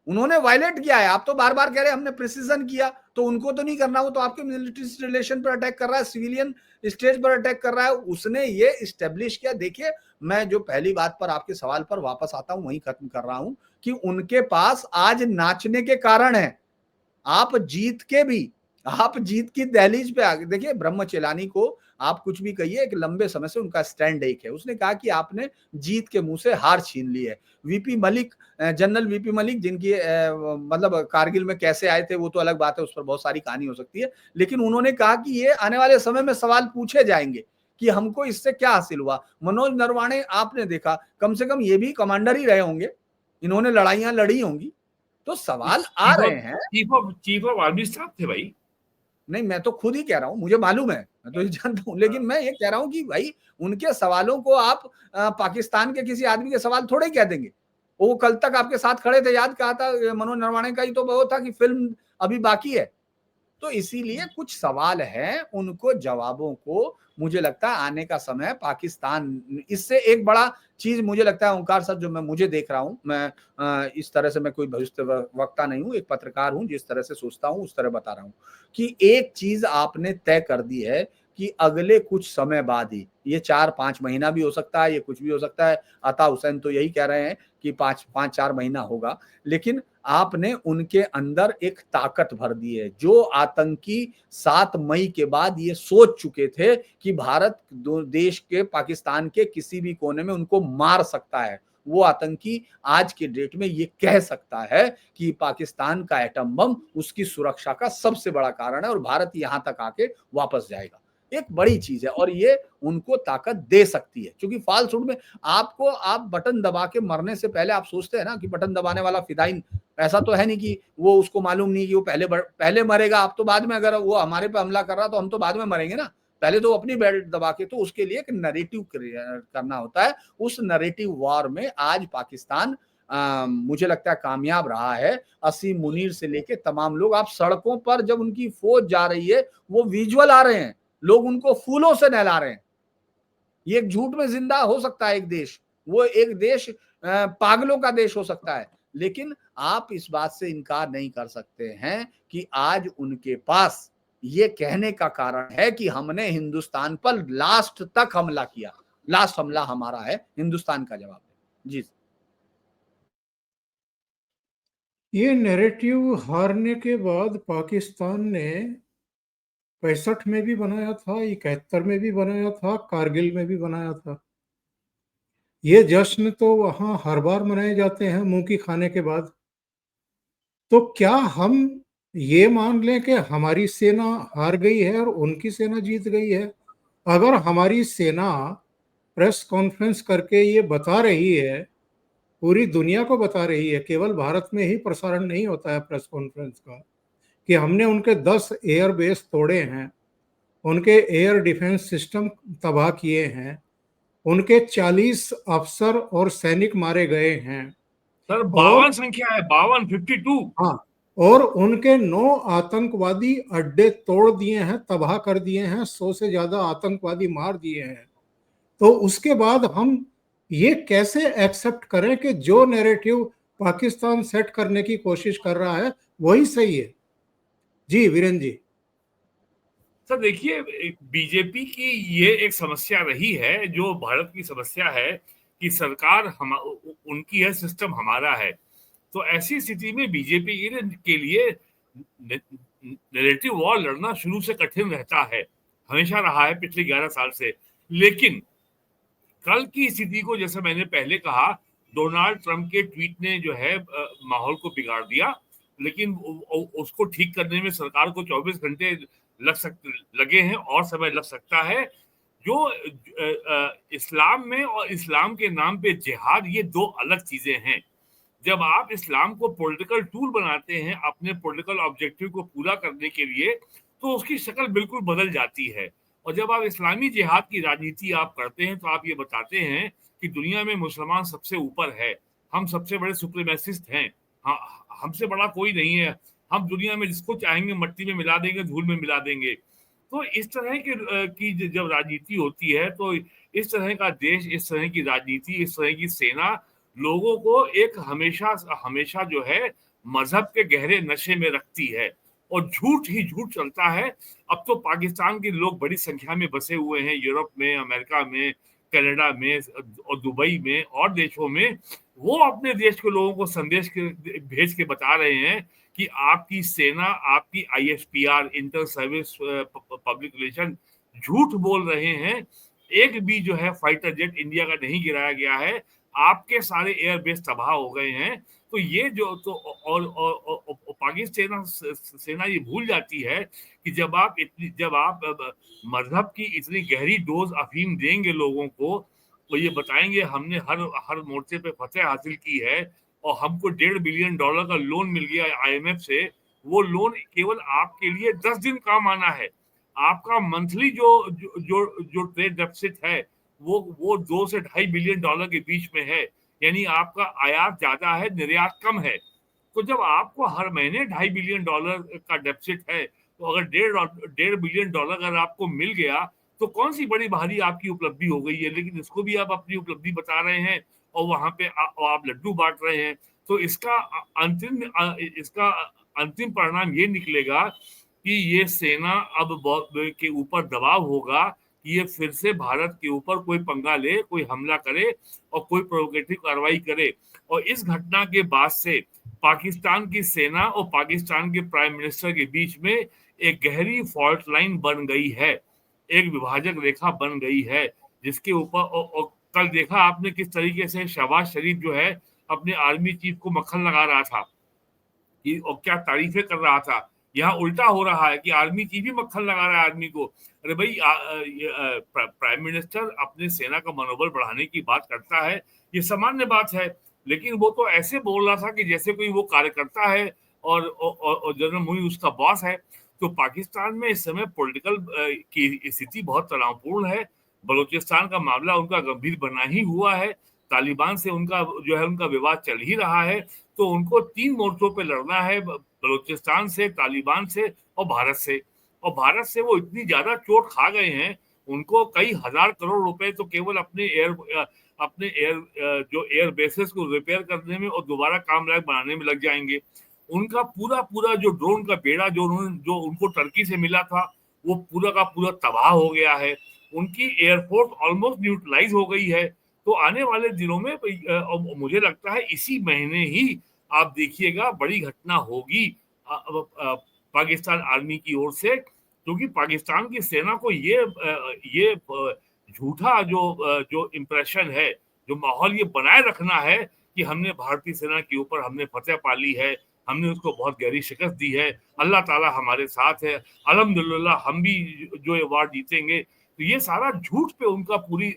उन्होंने वायलेट किया है, आप तो बार बार कह रहे हैं हमने प्रिसीजन किया, तो उनको तो नहीं करना, वो तो आपके मिलिट्री इंस्टॉलेशन पर अटैक कर रहा है, सिविलियन स्टेज पर अटैक कर रहा है। उसने ये इस्टेब्लिश किया। देखिए मैं जो पहली बात पर आपके सवाल पर वापस आता हूं, वहीं खत्म कर रहा हूं कि उनके पास आज नाचने के कारण है। आप जीत के भी, आप जीत की दहलीज पे आ गए। देखिए ब्रह्म चेलानी को आप कुछ भी कहिए, एक लंबे समय से उनका स्टैंड एक है। उसने कहा कि आपने जीत के मुंह से हार छीन ली है। VP Malik, general VP Malik, जिनकी मतलब कारगिल में कैसे आए थे वो तो अलग बात है, उस पर बहुत सारी कहानी हो सकती है। लेकिन उन्होंने कहा कि ये आने वाले समय में सवाल पूछे जाएंगे कि हमको इससे क्या हासिल हुआ। मनोज नरवाणे आपने देखा, कम से कम ये भी कमांडर ही रहे होंगे, इन्होंने लड़ाइयां लड़ी होंगी। तो सवाल आ रहे हैं। चीफ ऑफ आर्मी स्टाफ थे भाई। नहीं, मैं तो खुद ही कह रहा हूं, मुझे मालूम है, मैं तो ये जानता हूं। लेकिन मैं ये कह रहा हूं कि भाई उनके सवालों को आप पाकिस्तान के किसी आदमी के सवाल थोड़े ही कह देंगे। वो कल तक आपके साथ खड़े थे, याद कहा था मनोज नरवाणे का ही तो वो था कि फिल्म अभी बाकी है। तो इसीलिए कुछ सवाल हैं, उनको जवाबों को मुझे लगता है आने का समय पाकिस्तान। इससे एक बड़ा चीज मुझे लगता है ओंकार सर, जो मैं मुझे देख रहा हूं, मैं इस तरह से मैं कोई भविष्य वक्ता नहीं हूं, एक पत्रकार हूं, जिस तरह से सोचता हूं उस तरह बता रहा हूं कि एक चीज आपने तय कर दी है कि अगले कुछ समय बाद ही, ये 4-5 महीना भी हो सकता है, ये कुछ भी हो सकता है। अता हुसैन तो यही कह रहे हैं कि 5-4 महीना होगा। लेकिन आपने उनके अंदर एक ताकत भर दी है। जो आतंकी 7 मई के बाद ये सोच चुके थे कि भारत देश के, पाकिस्तान के किसी भी कोने में उनको मार सकता है, वो आतंकी आज के डेट में ये कह सकता है कि पाकिस्तान का एटम बम उसकी सुरक्षा का सबसे बड़ा कारण है और भारत यहां तक आके वापस जाएगा। एक बड़ी चीज है और ये उनको ताकत दे सकती है, क्योंकि फाल सूट में आपको, आप बटन दबा के मरने से पहले आप सोचते हैं ना कि बटन दबाने वाला फिदाइन ऐसा तो है नहीं कि वो उसको मालूम नहीं कि वो पहले मरेगा। आप तो बाद में, अगर वो हमारे पे हमला कर रहा तो हम तो बाद में मरेंगे ना, पहले तो अपनी बेल्ट दबा के। तो उसके लिए एक नैरेटिव करना होता है। उस नैरेटिव वॉर में आज पाकिस्तान मुझे लगता है कामयाब रहा है। असीम मुनीर से लेके तमाम लोग, आप सड़कों पर जब उनकी फौज जा रही है, वो विजुअल आ रहे हैं, लोग उनको फूलों से नहला रहे हैं। ये एक झूठ में जिंदा हो सकता है एक देश, वो एक देश पागलों का देश हो सकता है, लेकिन आप इस बात से इनकार नहीं कर सकते हैं कि आज उनके पास ये कहने का कारण है कि हमने हिंदुस्तान पर लास्ट तक हमला किया, लास्ट हमला हमारा है, हिंदुस्तान का जवाब है। जी ये नैरेटिव हारने के बाद पाकिस्तान ने 65 में भी बनाया था, 71 में भी बनाया था, कारगिल में भी बनाया था। ये जश्न तो वहां हर बार मनाए जाते हैं मुंह की खाने के बाद। तो क्या हम ये मान लें कि हमारी सेना हार गई है और उनकी सेना जीत गई है? अगर हमारी सेना प्रेस कॉन्फ्रेंस करके ये बता रही है, पूरी दुनिया को बता रही है, केवल भारत में ही प्रसारण नहीं होता है प्रेस कॉन्फ्रेंस का, कि हमने उनके 10 एयर बेस तोड़े हैं, उनके एयर डिफेंस सिस्टम तबाह किए हैं, उनके 40 अफसर और सैनिक मारे गए हैं, सर और 52 संख्या है, 52, 52। हाँ, और उनके 9 आतंकवादी अड्डे तोड़ दिए हैं, तबाह कर दिए हैं, 100 से ज्यादा आतंकवादी मार दिए हैं। तो उसके बाद हम ये कैसे एक्सेप्ट करें कि जो नैरेटिव पाकिस्तान सेट करने की कोशिश कर रहा है वही सही है? जी वीरेंद्र जी। सर देखिए, बीजेपी की ये एक समस्या रही है, जो भारत की समस्या है कि सरकार उनकी है, सिस्टम हमारा है। तो ऐसी स्थिति में बीजेपी के लिए नैरेटिव वॉर लड़ना शुरू से कठिन रहता है, हमेशा रहा है पिछले 11 साल से। लेकिन कल की स्थिति को, जैसे मैंने पहले कहा, डोनाल्ड ट्रंप के ट्वीट ने जो है माहौल को बिगाड़ दिया। लेकिन उसको ठीक करने में सरकार को 24 घंटे लगे हैं, और समय लग सकता है। जो इस्लाम में और इस्लाम के नाम पे जिहाद, ये दो अलग चीजें हैं। जब आप इस्लाम को पॉलिटिकल टूल बनाते हैं अपने पॉलिटिकल ऑब्जेक्टिव को पूरा करने के लिए, तो उसकी शक्ल बिल्कुल बदल जाती है। और जब आप इस्लामी जिहाद की राजनीति आप करते हैं, तो आप ये बताते हैं कि दुनिया में मुसलमान सबसे ऊपर है, हम सबसे बड़े सुप्रीमेसिस्ट हैं, हाँ, हमसे बड़ा कोई नहीं है, हम दुनिया में जिसको चाहेंगे मट्टी में मिला देंगे, धूल में मिला देंगे। तो इस तरह की जब राजनीति होती है, तो इस तरह का देश, इस तरह की राजनीति, इस तरह की सेना लोगों को एक हमेशा हमेशा जो है मजहब के गहरे नशे में रखती है, और झूठ ही झूठ चलता है। अब तो पाकिस्तान के लोग बड़ी संख्या में बसे हुए हैं यूरोप में, अमेरिका में, कनाडा में और दुबई में और देशों में। वो अपने देश के लोगों को संदेश भेज के बता रहे हैं कि आपकी सेना, आपकी ISPR, inter service public relation, झूठ बोल रहे हैं। एक भी जो है फाइटर जेट इंडिया का नहीं गिराया गया है, आपके सारे एयरबेस तबाह हो गए हैं। तो ये जो तो और पाकिस्तान सेना ये भूल जाती है कि जब आप मजहब की इतनी गहरी डोज अफीम देंगे लोगों को, तो ये बताएंगे हमने हर हर मोर्चे पे फतेह हासिल की है, और हमको $1.5 बिलियन का लोन मिल गया IMF से। वो लोन केवल आपके लिए 10 दिन काम आना है। आपका मंथली जो ट्रेड डेफिसिट है, वो 2 से $2.5 बिलियन के बीच में है। यानी आपका आयात ज्यादा है, निर्यात कम है। तो जब आपको हर महीने $2.5 बिलियन का डेफिसिट है, तो अगर $1.5 बिलियन अगर आपको मिल गया, तो कौन सी बड़ी भारी आपकी उपलब्धि हो गई है। लेकिन इसको भी आप अपनी उपलब्धि बता रहे हैं, और वहां पे आप लड्डू बांट रहे हैं। तो इसका अंतिम परिणाम ये निकलेगा कि ये सेना अब के ऊपर दबाव होगा कि ये फिर से भारत के ऊपर कोई पंगा ले, कोई हमला करे और कोई प्रोवोकेटिव कार्रवाई करे। और इस घटना के बाद से पाकिस्तान की सेना और पाकिस्तान के प्राइम मिनिस्टर के बीच में एक गहरी फॉल्ट लाइन बन गई है, एक विभाजक रेखा बन गई है, जिसके ऊपर और कल देखा आपने किस तरीके से शहबाज शरीफ जो है अपने आर्मी चीफ को मक्खन लगा रहा था और क्या तारीफें कर रहा था। यहाँ उल्टा हो रहा है कि आर्मी चीफ भी मक्खन लगा रहा है आर्मी को। अरे भाई, प्राइम मिनिस्टर अपने सेना का मनोबल बढ़ाने की बात करता है, ये सामान्य बात है। लेकिन वो तो ऐसे बोल रहा था कि जैसे कोई वो कार्यकर्ता है और जनरल मुई उसका बॉस है। तो पाकिस्तान में इस समय पॉलिटिकल की स्थिति बहुत तनावपूर्ण है। बलूचिस्तान का मामला उनका गंभीर बना ही हुआ है। तालिबान से उनका जो है उनका विवाद चल ही रहा है। तो उनको 3 मोर्चों पे लड़ना है, बलूचिस्तान से, तालिबान से और भारत से। और भारत से वो इतनी ज्यादा चोट खा गए हैं, उनको कई हजार करोड़ रुपए तो केवल अपने जो एयर बेसेस को रिपेयर करने में और दोबारा काम लायक बनाने में लग जाएंगे। उनका पूरा पूरा जो ड्रोन का बेड़ा जो उनको टर्की से मिला था, वो पूरा का पूरा तबाह हो गया है। उनकी एयरफोर्स ऑलमोस्ट न्यूट्रलाइज हो गई है। तो आने वाले दिनों में मुझे लगता है इसी महीने ही आप देखिएगा बड़ी घटना होगी पाकिस्तान आर्मी की ओर से, क्योंकि पाकिस्तान की सेना को ये झूठा जो इम्प्रेशन है, जो माहौल ये बनाए रखना है कि हमने भारतीय सेना के ऊपर हमने फतेह पा ली है, हमने उसको बहुत गहरी शिकस्त दी है, अल्लाह ताला हमारे साथ है, अल्हम्दुलिल्लाह हम भी जो अवार्ड जीतेंगे। तो ये सारा झूठ पे उनका पूरी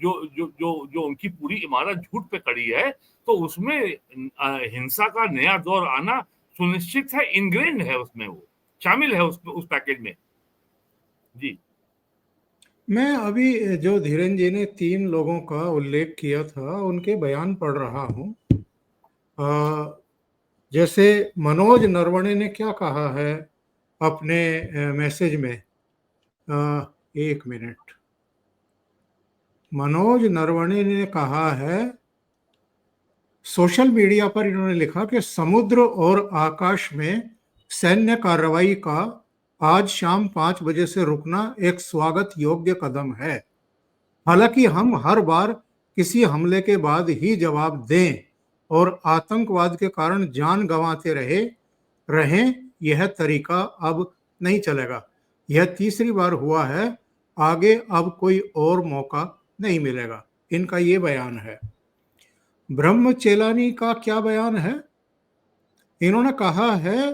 जो जो जो जो उनकी पूरी इमारत झूठ पे खड़ी है। तो उसमें हिंसा का नया दौर आना सुनिश्चित है, इनग्रेन्ड है, उसमें वो शामिल है उस पैकेज में। जी, मैं अभी जो धीरेन जी ने 3 लोगों का उल्लेख किया था उनके बयान पढ़ रहा हूँ। जैसे मनोज नरवणे ने क्या कहा है अपने मैसेज में, एक मिनट। मनोज नरवणे ने कहा है, सोशल मीडिया पर इन्होंने लिखा कि समुद्र और आकाश में सैन्य कार्रवाई का आज शाम 5 बजे से रुकना एक स्वागत योग्य कदम है। हालांकि हम हर बार किसी हमले के बाद ही जवाब दें और आतंकवाद के कारण जान गंवाते रहें, यह तरीका अब नहीं चलेगा। यह तीसरी बार हुआ है, आगे अब कोई और मौका नहीं मिलेगा। इनका ये बयान है। ब्रह्म चेलानी का क्या बयान है? इन्होंने कहा है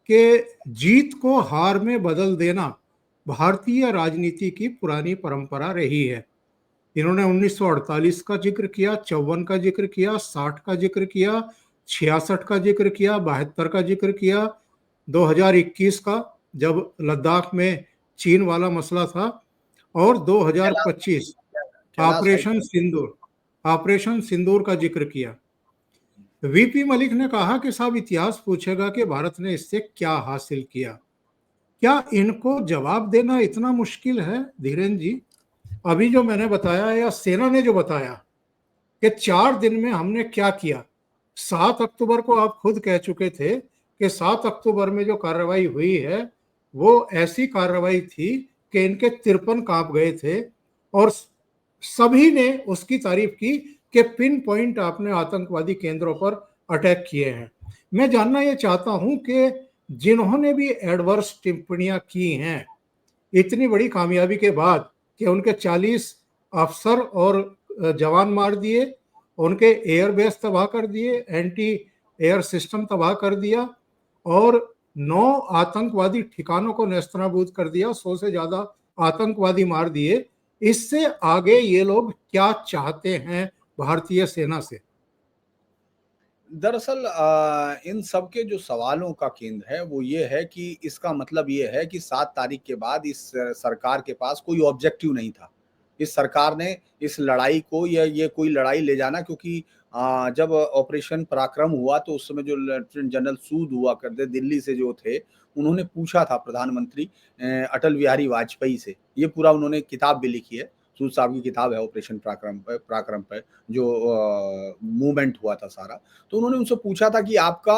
कि जीत को हार में बदल देना भारतीय राजनीति की पुरानी परंपरा रही है। इन्होंने 1948 का जिक्र किया, 54 का जिक्र किया, 60 का जिक्र किया, 66 का जिक्र किया, 72 का जिक्र किया, 2021 का जब लद्दाख में चीन वाला मसला था, और 2025 ऑपरेशन सिंदूर का जिक्र किया। वीपी मलिक ने कहा कि साहब इतिहास पूछेगा कि भारत ने इससे क्या हासिल किया। क्या इनको जवाब देना इतना मुश्किल है धीरेन जी? अभी जो मैंने बताया या सेना ने जो बताया कि 4 दिन में हमने क्या किया, 7 अक्टूबर को आप खुद कह चुके थे कि 7 अक्टूबर में जो कार्रवाई हुई है वो ऐसी कार्रवाई थी कि इनके 53 कांप गए थे और सभी ने उसकी तारीफ की कि पिन पॉइंट आपने आतंकवादी केंद्रों पर अटैक किए हैं। मैं जानना ये चाहता हूं कि जिन्होंने भी एडवर्स टिप्पणियां की हैं इतनी बड़ी कामयाबी के बाद, कि उनके 40 अफसर और जवान मार दिए, उनके एयरबेस तबाह कर दिए, एंटी एयर सिस्टम तबाह कर दिया और 9 आतंकवादी ठिकानों को नेस्तनाबूद कर दिया, 100 से ज्यादा आतंकवादी मार दिए। इससे आगे ये लोग क्या चाहते हैं भारतीय सेना से? दरअसल इन सब के जो सवालों का केंद्र है वो ये है कि इसका मतलब ये है कि 7 तारीख के बाद इस सरकार के पास कोई ऑब्जेक्टिव नहीं था। इस सरकार ने इस लड़ाई को या ये कोई लड़ाई ले जाना, क्योंकि जब ऑपरेशन पराक्रम हुआ तो उस समय जो लेफ्टिनेंट जनरल सूद हुआ करते दिल्ली से जो थे, उन्होंने पूछा था प्रधानमंत्री अटल बिहारी वाजपेयी से। ये पूरा उन्होंने किताब भी लिखी है, सूद साहब की किताब है ऑपरेशन पराक्रम पर जो मूवमेंट हुआ था सारा। तो उन्होंने उनसे पूछा था कि आपका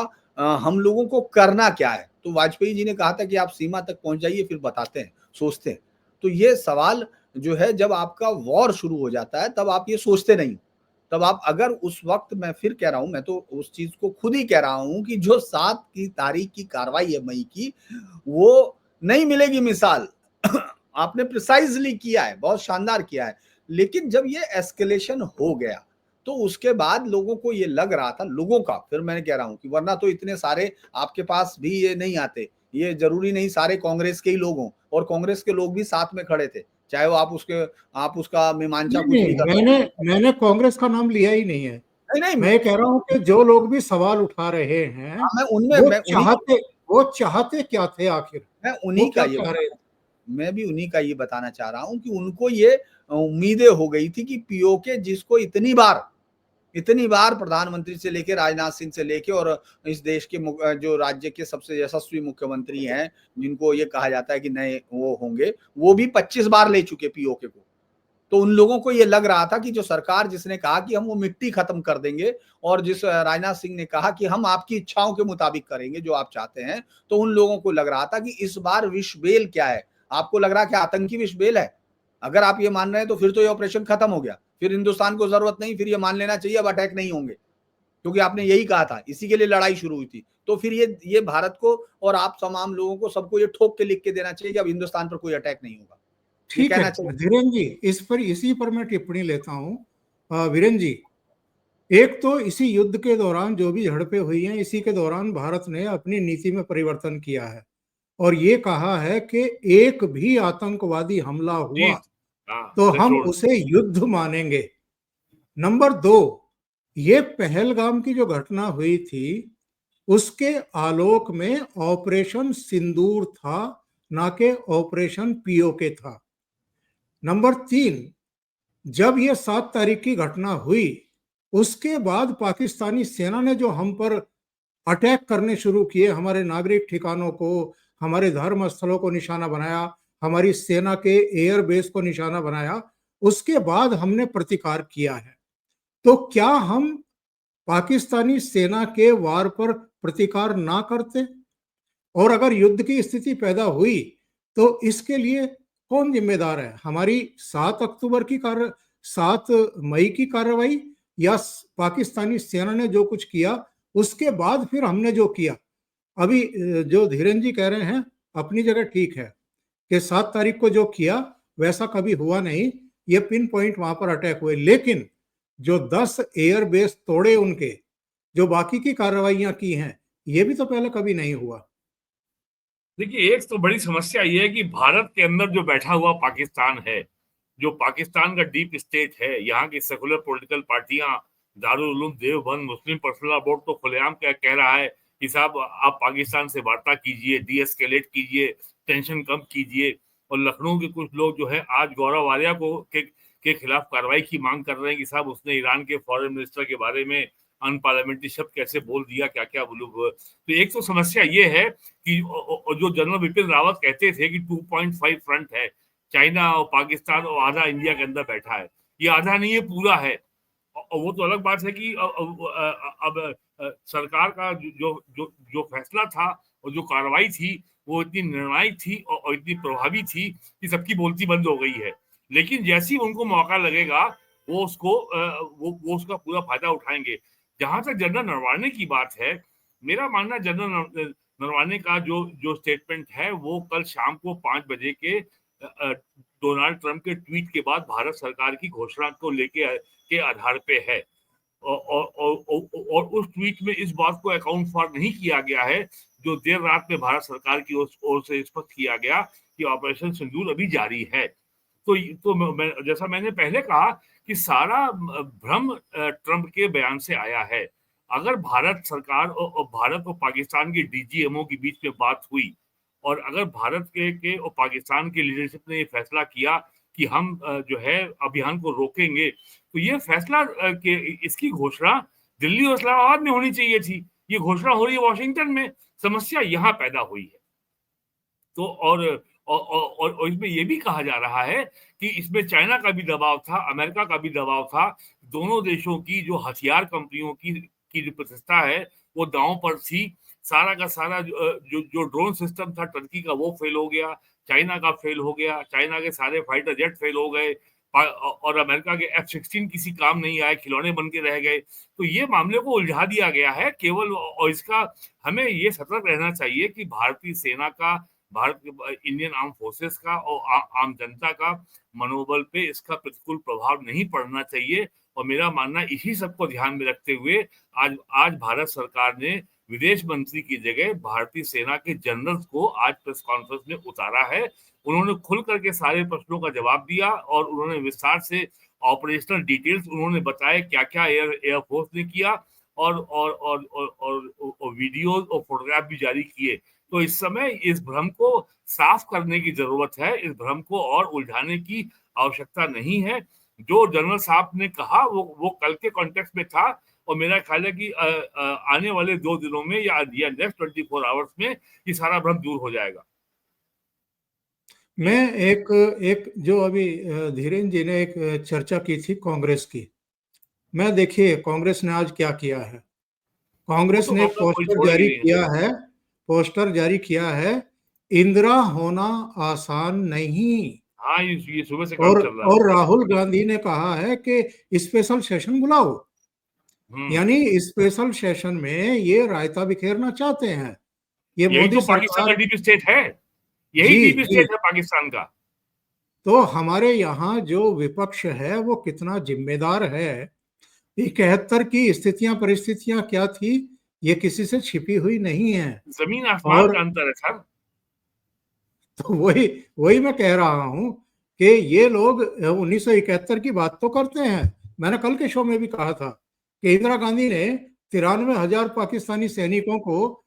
हम लोगों को करना क्या है? तो वाजपेयी जी ने कहा था कि आप सीमा तक पहुंच जाइए, फिर बताते हैं, सोचते हैं। तो ये सवाल जो है, जब आपका वॉर शुरू हो जाता है तब आप ये सोचते नहीं। तब आप अगर उस वक्त, मैं फिर कह रहा हूं, मैं तो उस चीज को खुद ही कह रहा हूं कि जो 7 की तारीख की कार्रवाई है मई की, वो नहीं मिलेगी मिसाल। आपने प्रिसाइजली किया है, बहुत शानदार किया है। लेकिन जब ये एस्केलेशन हो गया तो उसके बाद लोगों को ये लग रहा था, लोगों का, फिर मैं कह रहा हूं कि वरना तो इतने सारे आपके पास भी ये नहीं आते, ये जरूरी नहीं सारे कांग्रेस के ही लोग हों, और कांग्रेस के लोग भी साथ में खड़े थे, चाहे वो आप उसका मीमांसा कुछ भी नहीं, कर। मैंने कांग्रेस का नाम लिया ही नहीं है। नहीं नहीं, मैं कह रहा हूं कि जो लोग भी सवाल उठा रहे हैं हाँ, मैं उनमें वो मैं उन्हीं चाहते वो चाहते क्या थे आखिर? मैं वो उन्हीं का क्या ये चाह रहे थे? मैं भी उन्हीं का ये बताना चाह रहा हूँ कि उनको ये उम्मीदें हो गई थी कि पीओके जिसको इतनी बार प्रधानमंत्री से लेके राजनाथ सिंह से लेके और इस देश के जो राज्य के सबसे यशस्वी मुख्यमंत्री हैं, जिनको ये कहा जाता है कि नए वो होंगे, वो भी 25 बार ले चुके पीओके को। तो उन लोगों को ये लग रहा था कि जो सरकार जिसने कहा कि हम वो मिट्टी खत्म कर देंगे और जिस राजनाथ सिंह ने कहा कि हम आपकी इच्छाओं के मुताबिक करेंगे जो आप चाहते हैं, तो उन लोगों को लग रहा था कि इस बार विष बेल क्या है? आपको लग रहा है कि आतंकी विष बेल है? अगर आप ये मान रहे हैं तो फिर तो ये ऑपरेशन खत्म हो गया। फिर हिंदुस्तान को जरूरत नहीं, फिर ये मान लेना चाहिए अब अटैक नहीं होंगे, क्योंकि आपने यही कहा था, इसी के लिए लड़ाई शुरू हुई थी। तो फिर ये भारत को और आप तमाम लोगों को सबको ये ठोक के लिख के देना चाहिए कि अब हिंदुस्तान पर कोई अटैक नहीं होगा। ये ठीक है कहना चाहिए। धीरेन जी, इसी पर मैं टिप्पणी लेता हूँ। वीरेन जी, एक तो इसी युद्ध के दौरान जो भी झड़पें हुई हैं, इसी के दौरान भारत ने अपनी नीति में परिवर्तन किया है और ये कहा है कि एक भी आतंकवादी हमला जी, हुआ हाँ, तो हम थ्रेशोल्ड। उसे युद्ध मानेंगे। नंबर दो, ये पहलगाम की जो घटना हुई थी उसके आलोक में ऑपरेशन सिंदूर था, ना कि ऑपरेशन पीओके था। नंबर तीन, जब ये 7 तारीख की घटना हुई उसके बाद पाकिस्तानी सेना ने जो हम पर अटैक करने शुरू किए, हमारे नागरिक ठिकानों को, हमारे धर्म स्थलों को निशाना बनाया, हमारी सेना के एयरबेस को निशाना बनाया, उसके बाद हमने प्रतिकार किया है। तो क्या हम पाकिस्तानी सेना के वार पर प्रतिकार ना करते? और अगर युद्ध की स्थिति पैदा हुई तो इसके लिए कौन जिम्मेदार है? हमारी 7 अक्टूबर की 7 मई की कार्रवाई या पाकिस्तानी सेना ने जो कुछ किया उसके बाद फिर हमने जो किया? अभी जो धीरेन जी कह रहे हैं अपनी जगह ठीक है कि 7 तारीख को जो किया वैसा कभी हुआ नहीं, ये पिन पॉइंट वहां पर अटैक हुए, लेकिन जो 10 एयरबेस तोड़े उनके, जो बाकी की कार्रवाइयां की हैं, ये भी तो पहले कभी नहीं हुआ। देखिए, एक तो बड़ी समस्या ये है कि भारत के अंदर जो बैठा हुआ पाकिस्तान है, जो पाकिस्तान का डीप स्टेट है, यहाँ की सेकुलर पॉलिटिकल पार्टियां, दारुल उलूम देवबंद, मुस्लिम पर्सनल लॉ बोर्ड तो खुलेआम क्या कह रहा है कि साहब आप पाकिस्तान से वार्ता कीजिए, डी एस्केलेट कीजिए, टेंशन कम कीजिए। और लखनऊ के कुछ लोग जो है आज गौरव आर्या के खिलाफ कार्रवाई की मांग कर रहे हैं कि साहब उसने ईरान के फॉरेन मिनिस्टर के बारे में अनपार्लियामेंट्री शब्द कैसे बोल दिया, क्या क्या बोलू। तो एक तो समस्या ये है कि जो जनरल बिपिन रावत कहते थे कि 2.5 फ्रंट है, चाइना और पाकिस्तान और आधा इंडिया के अंदर बैठा है, ये आधा नहीं है, पूरा है। और वो तो अलग बात है कि अब सरकार का जो जो जो फैसला था और जो कार्रवाई थी वो इतनी निर्णायक थी और इतनी प्रभावी थी कि सबकी बोलती बंद हो गई है। लेकिन जैसे ही उनको मौका लगेगा वो उसको वो उसका पूरा फायदा उठाएंगे। जहां तक जनरल नरवाने की बात है, मेरा मानना जनरल नरवाने का जो जो स्टेटमेंट है वो कल शाम को 5 बजे के डोनाल्ड ट्रंप के ट्वीट के बाद भारत सरकार की घोषणा को लेके के आधार पे है। और उस ट्वीट में इस बात को अकाउंट फॉर नहीं किया गया है जो देर रात में भारत सरकार की ओर से स्पष्ट किया गया कि ऑपरेशन सिंदूर अभी जारी है। तो जैसा मैंने पहले कहा कि सारा भ्रम ट्रंप के बयान से आया है। अगर भारत सरकार और भारत और पाकिस्तान के डीजीएमओ के बीच में बात हुई और अगर भारत के और पाकिस्तान की लीडरशिप ने ये फैसला किया कि हम जो है अभियान को रोकेंगे, तो ये फैसला के इसकी घोषणा दिल्ली और इस्लामाबाद में होनी चाहिए थी। ये घोषणा हो रही है वॉशिंगटन में। समस्या यहाँ पैदा हुई है। तो और इसमें यह भी कहा जा रहा है कि इसमें चाइना का भी दबाव था, अमेरिका का भी दबाव था। दोनों देशों की जो हथियार कंपनियों की जो प्रतिष्ठा है वो दांव पर थी। सारा का सारा जो ड्रोन सिस्टम था टर्की का वो फेल हो गया, चाइना का फेल हो गया, चाइना के सारे फाइटर जेट फेल हो गए और अमेरिका के F-16 किसी काम नहीं आए, खिलौने बन के रह गए। तो ये मामले को उलझा दिया गया है केवल। और इसका हमें ये सतर्क रहना चाहिए कि भारतीय सेना का, भारत इंडियन आर्म फोर्सेस का और आम जनता का मनोबल पे इसका प्रतिकूल प्रभाव नहीं पड़ना चाहिए। और मेरा मानना इसी सबको ध्यान में रखते हुए आज आज भारत सरकार ने विदेश मंत्री की जगह भारतीय सेना के जनरल्स को आज प्रेस कॉन्फ्रेंस में उतारा है। उन्होंने खुल करके सारे प्रश्नों का जवाब दिया और उन्होंने विस्तार से ऑपरेशनल डिटेल्स उन्होंने बताए, क्या क्या एयरफोर्स ने किया, और वीडियोस और फोटोग्राफ भी जारी किए। तो इस समय इस भ्रम को साफ करने की जरूरत है, इस भ्रम को और उलझाने की आवश्यकता नहीं है। जो जनरल साहब ने कहा वो कल के कॉन्टेक्स्ट में था, और मेरा ख्याल है कि आने वाले 2 दिनों में या नेक्स्ट 24 आवर्स में ये सारा भ्रम दूर हो जाएगा। मैं एक एक जो अभी धीरेन्द्र जी ने एक चर्चा की थी कांग्रेस की, मैं देखिए कांग्रेस ने आज क्या किया है। कांग्रेस तो ने अपना कोई छोड़ ही नहीं है। पोस्टर जारी किया है, इंदिरा होना आसान नहीं। हाँ, ये सुबह से काम चल रहा है। और राहुल गांधी ने कहा है कि स्पेशल सेशन बुलाओ, यानी स्पेशल सेशन में ये रायता बिखेरना चाहते हैं। ये यही मोदी तो पाकिस्तान का सरकार, डीप स्टेट है, यही जी डीप जी, स्टेट है पाकिस्तान का। तो हमारे यहाँ जो विपक्ष है वो कितना जिम्मेदार है। 71 की स्थितियां परिस्थितियां क्या थी, ये किसी से छिपी हुई नहीं है। जमीन आसमान और का अंतर है सर। तो वही वही मैं कह रहा हूं कि ये लोग 1971 की बात तो करते हैं। मैंने कल के शो में भी कहा था कि इंदिरा गांधी ने 93,000 पाकिस्तानी सैनिकों को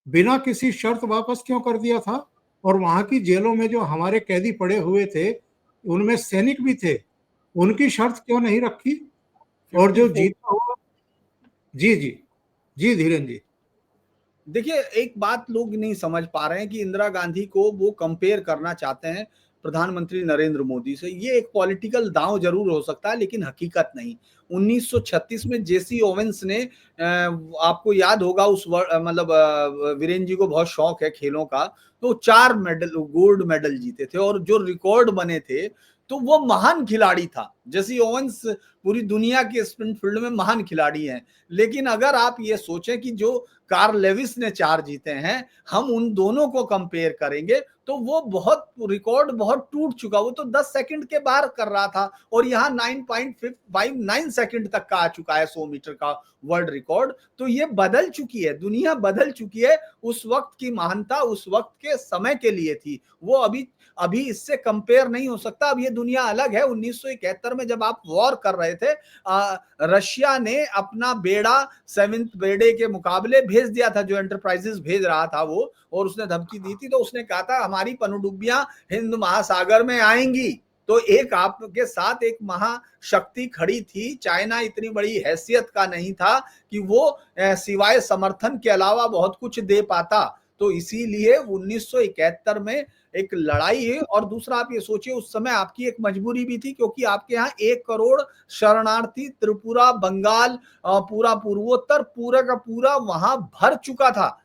बिना किसी शर्त वापस क्यों कर दिया था, और वहां की जेलों में जो हमारे कैदी पड़े हुए थे उनमें सैनिक भी थे, उनकी शर्त क्यों नहीं रखी। और जो 54 जीता हुआ, जी जी, जी धीरेन्द्र जी, देखिए, एक बात लोग नहीं समझ पा रहे हैं कि इंदिरा गांधी को वो कंपेयर करना चाहते हैं प्रधानमंत्री नरेंद्र मोदी से। ये एक पॉलिटिकल दांव जरूर हो सकता है, लेकिन हकीकत नहीं। 1936 में जेसी ओवेंस ने आपको याद होगा मतलब वीरेंद्र जी को बहुत शौक है खेलों का, तो 4 मेडल, गोल्ड मेडल जीते थे और जो रिकॉर्ड बने थे, तो वो महान खिलाड़ी था। जेसी ओवेंस पूरी दुनिया के स्प्रिंट फील्ड में महान खिलाड़ी हैं। लेकिन अगर आप ये सोचें कि जो कार्ल लेविस ने 4 जीते हैं, हम उन दोनों को कंपेयर करेंगे तो वो बहुत रिकॉर्ड बहुत टूट चुका। वो तो 10 सेकंड के बाहर कर रहा था और यहाँ 9.59 सेकंड तक का आ चुका है 100 मीटर का वर्ल्ड रिकॉर्ड। तो ये बदल चुकी है, दुनिया बदल चुकी है। उस वक्त की महानता उस वक्त के समय के लिए थी, वो अभी अभी इससे कंपेयर नहीं हो सकता। अब ये दुनिया अलग है। 1971 में जब आप वॉर कर रहे थे, रशिया ने अपना बेड़ा 7th बेड़े के मुकाबले भेज दिया था, जो एंटरप्राइजेस भेज रहा था वो, और उसने धमकी दी थी। तो उसने कहा था हमारी पनडुब्बियां हिंद महासागर में आएंगी। तो एक आपके साथ एक महाशक्ति खड़ी थी। चाइना इतनी बड़ी हैसियत का नहीं था कि वो सिवाय समर्थन के अलावा बहुत कुछ दे पाता। तो इसीलिए 1971 में एक लड़ाई है। और दूसरा आप ये सोचिए, उस समय आपकी एक मजबूरी भी थी, क्योंकि आपके यहाँ 1 करोड़ शरणार्थी त्रिपुरा, बंगाल, पूरा पूर्वोत्तर पूरा का पूरा वहां भर चुका था।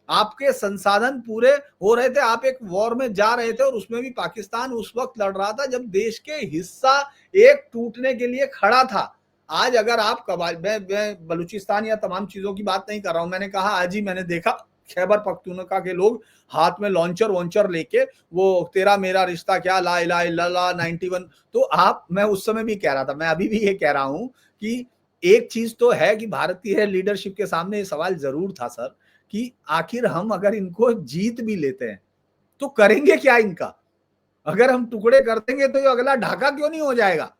आपके संसाधन पूरे हो रहे थे, आप एक वॉर में जा रहे थे, और उसमें भी पाकिस्तान उस वक्त लड़ रहा था जब देश के हिस्सा एक टूटने के लिए खड़ा था। आज अगर आप मैं बलूचिस्तान या तमाम चीजों की बात नहीं कर रहा हूं। मैंने कहा आज ही मैंने देखा खैबर पख्तूनख्वा के लोग हाथ में लॉन्चर वॉन्चर लेके, वो तेरा मेरा रिश्ता क्या, ला इलाहा इल्लल्लाह 91। तो आप, मैं उस समय भी कह रहा था, मैं अभी भी ये कह रहा हूं कि एक चीज तो है कि भारतीय लीडरशिप के सामने ये सवाल जरूर था सर, कि आखिर हम अगर इनको जीत भी लेते हैं तो करेंगे क्या इनका। अगर हम टुकड़े कर देंगे तो ये अगला ढाका क्यों नहीं हो जाएगा,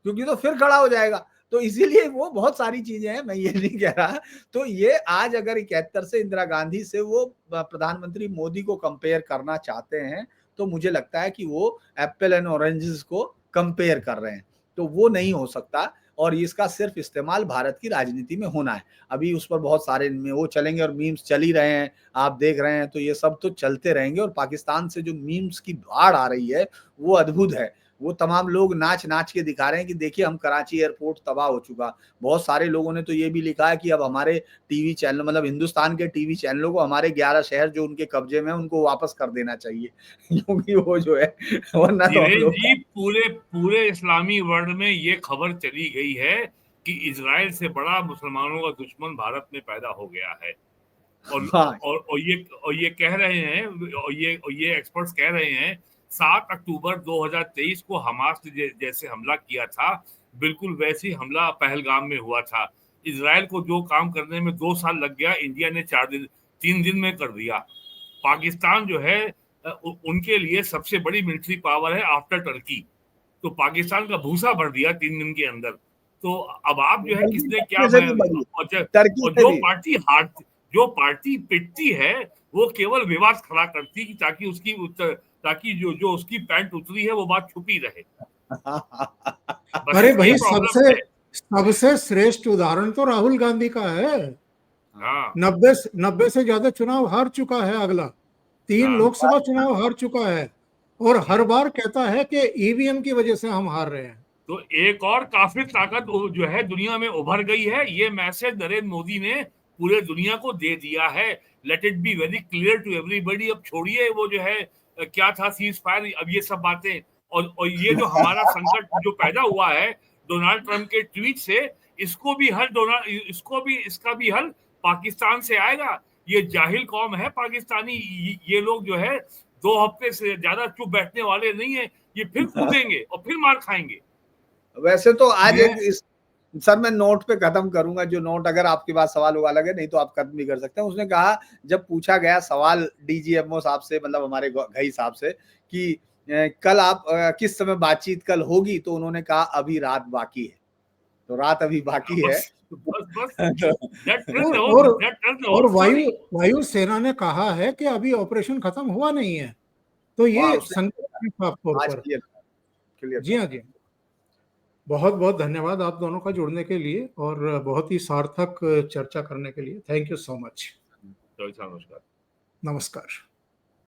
क्योंकि तो फिर खड़ा हो जाएगा। तो इसीलिए वो बहुत सारी चीजें हैं, मैं ये नहीं कह रहा। तो ये आज अगर 71 से इंदिरा गांधी से वो प्रधानमंत्री मोदी को कंपेयर करना चाहते हैं, तो मुझे लगता है कि वो एप्पल एंड ऑरेंजेस को कंपेयर कर रहे हैं। तो वो नहीं हो सकता, और इसका सिर्फ इस्तेमाल भारत की राजनीति में होना है। अभी उस पर बहुत सारे वो चलेंगे, और मीम्स चल ही रहे हैं, आप देख रहे हैं। तो ये सब तो चलते रहेंगे, और पाकिस्तान से जो मीम्स की बाढ़ आ रही है वो अद्भुत है। वो तमाम लोग नाच नाच के दिखा रहे हैं कि देखिए हम कराची एयरपोर्ट तबाह हो चुका। बहुत सारे लोगों ने तो ये भी लिखा है कि अब हमारे टीवी चैनल, मतलब हिंदुस्तान के टीवी चैनलों को हमारे 11 शहर जो उनके कब्जे में है उनको वापस कर देना चाहिए क्योंकि वो जो है, वरना तो हम धीरेन्द्र लोग जी, पूरे पूरे इस्लामी वर्ल्ड में ये खबर चली गई है कि इजराइल से बड़ा मुसलमानों का दुश्मन भारत में पैदा हो गया है। और हाँ और ये कह रहे हैं, और ये एक्सपर्ट्स कह रहे हैं 7 अक्टूबर 2023 को हमास ने जैसे हमला किया था, बिल्कुल वैसे ही हमला पहलगाम में हुआ था। इजराइल को जो काम करने में 2 साल लग गया, इंडिया ने 3 दिन में कर दिया। पाकिस्तान जो है उनके लिए सबसे बड़ी मिलिट्री पावर है आफ्टर टर्की। तो पाकिस्तान का भूसा भर दिया 3 दिन के अंदर। तो अब आप जो है किसने क्या से भी बढ़ी, टर्की और से भी। जो पार्टी पिटती है वो केवल विवाद खड़ा करती कि ताकि जो उसकी पैंट उतरी है वो बात छुपी रहे। बस अरे ये भाई, प्रॉब्लम है। सबसे श्रेष्ठ उदाहरण तो राहुल गांधी का है। हाँ 90 से ज्यादा चुनाव हार चुका है, अगला 3 हाँ। लोकसभा चुनाव हार चुका है, और हर बार कहता है कि ईवीएम की वजह से हम हार रहे हैं। तो एक और काफी ताकत जो है दुनिया में उभर गई है। ये मैसेज नरेंद्र मोदी ने पूरे दुनिया को दे दिया है। Let it be very clear to everybody. अब छोड़िए वो जो है क्या था सीज फायर, अब ये सब बातें। और ये जो हमारा संकट जो पैदा हुआ है डोनाल्ड ट्रंप के ट्वीट से, इसको भी इसका भी हल पाकिस्तान से आएगा। ये जाहिल कौम है पाकिस्तानी, ये लोग जो है 2 हफ्ते से ज्यादा चुप बैठने वाले नहीं है। ये फिर कूदेंगे और फिर मार खाएंगे। वैसे तो आज सर मैं नोट पे खत्म करूंगा, जो नोट अगर आपके पास सवाल होगा लगे, नहीं तो आप खत्म भी कर सकते हैं। उसने कहा, जब पूछा गया सवाल डीजीएमओ साहब से, मतलब हमारे घई साहब से, कि कल आप किस समय बातचीत कल होगी, तो उन्होंने कहा अभी रात बाकी है। तो रात अभी बाकी है। और वायु सेना ने कहा है कि अभी ऑपरेशन खत्म हुआ नहीं है। तो ये संकेत साफ तौर पर। जी हाँ, जी। बहुत बहुत धन्यवाद आप दोनों का जुड़ने के लिए और बहुत ही सार्थक चर्चा करने के लिए। Thank you so much. नमस्कार। नमस्कार।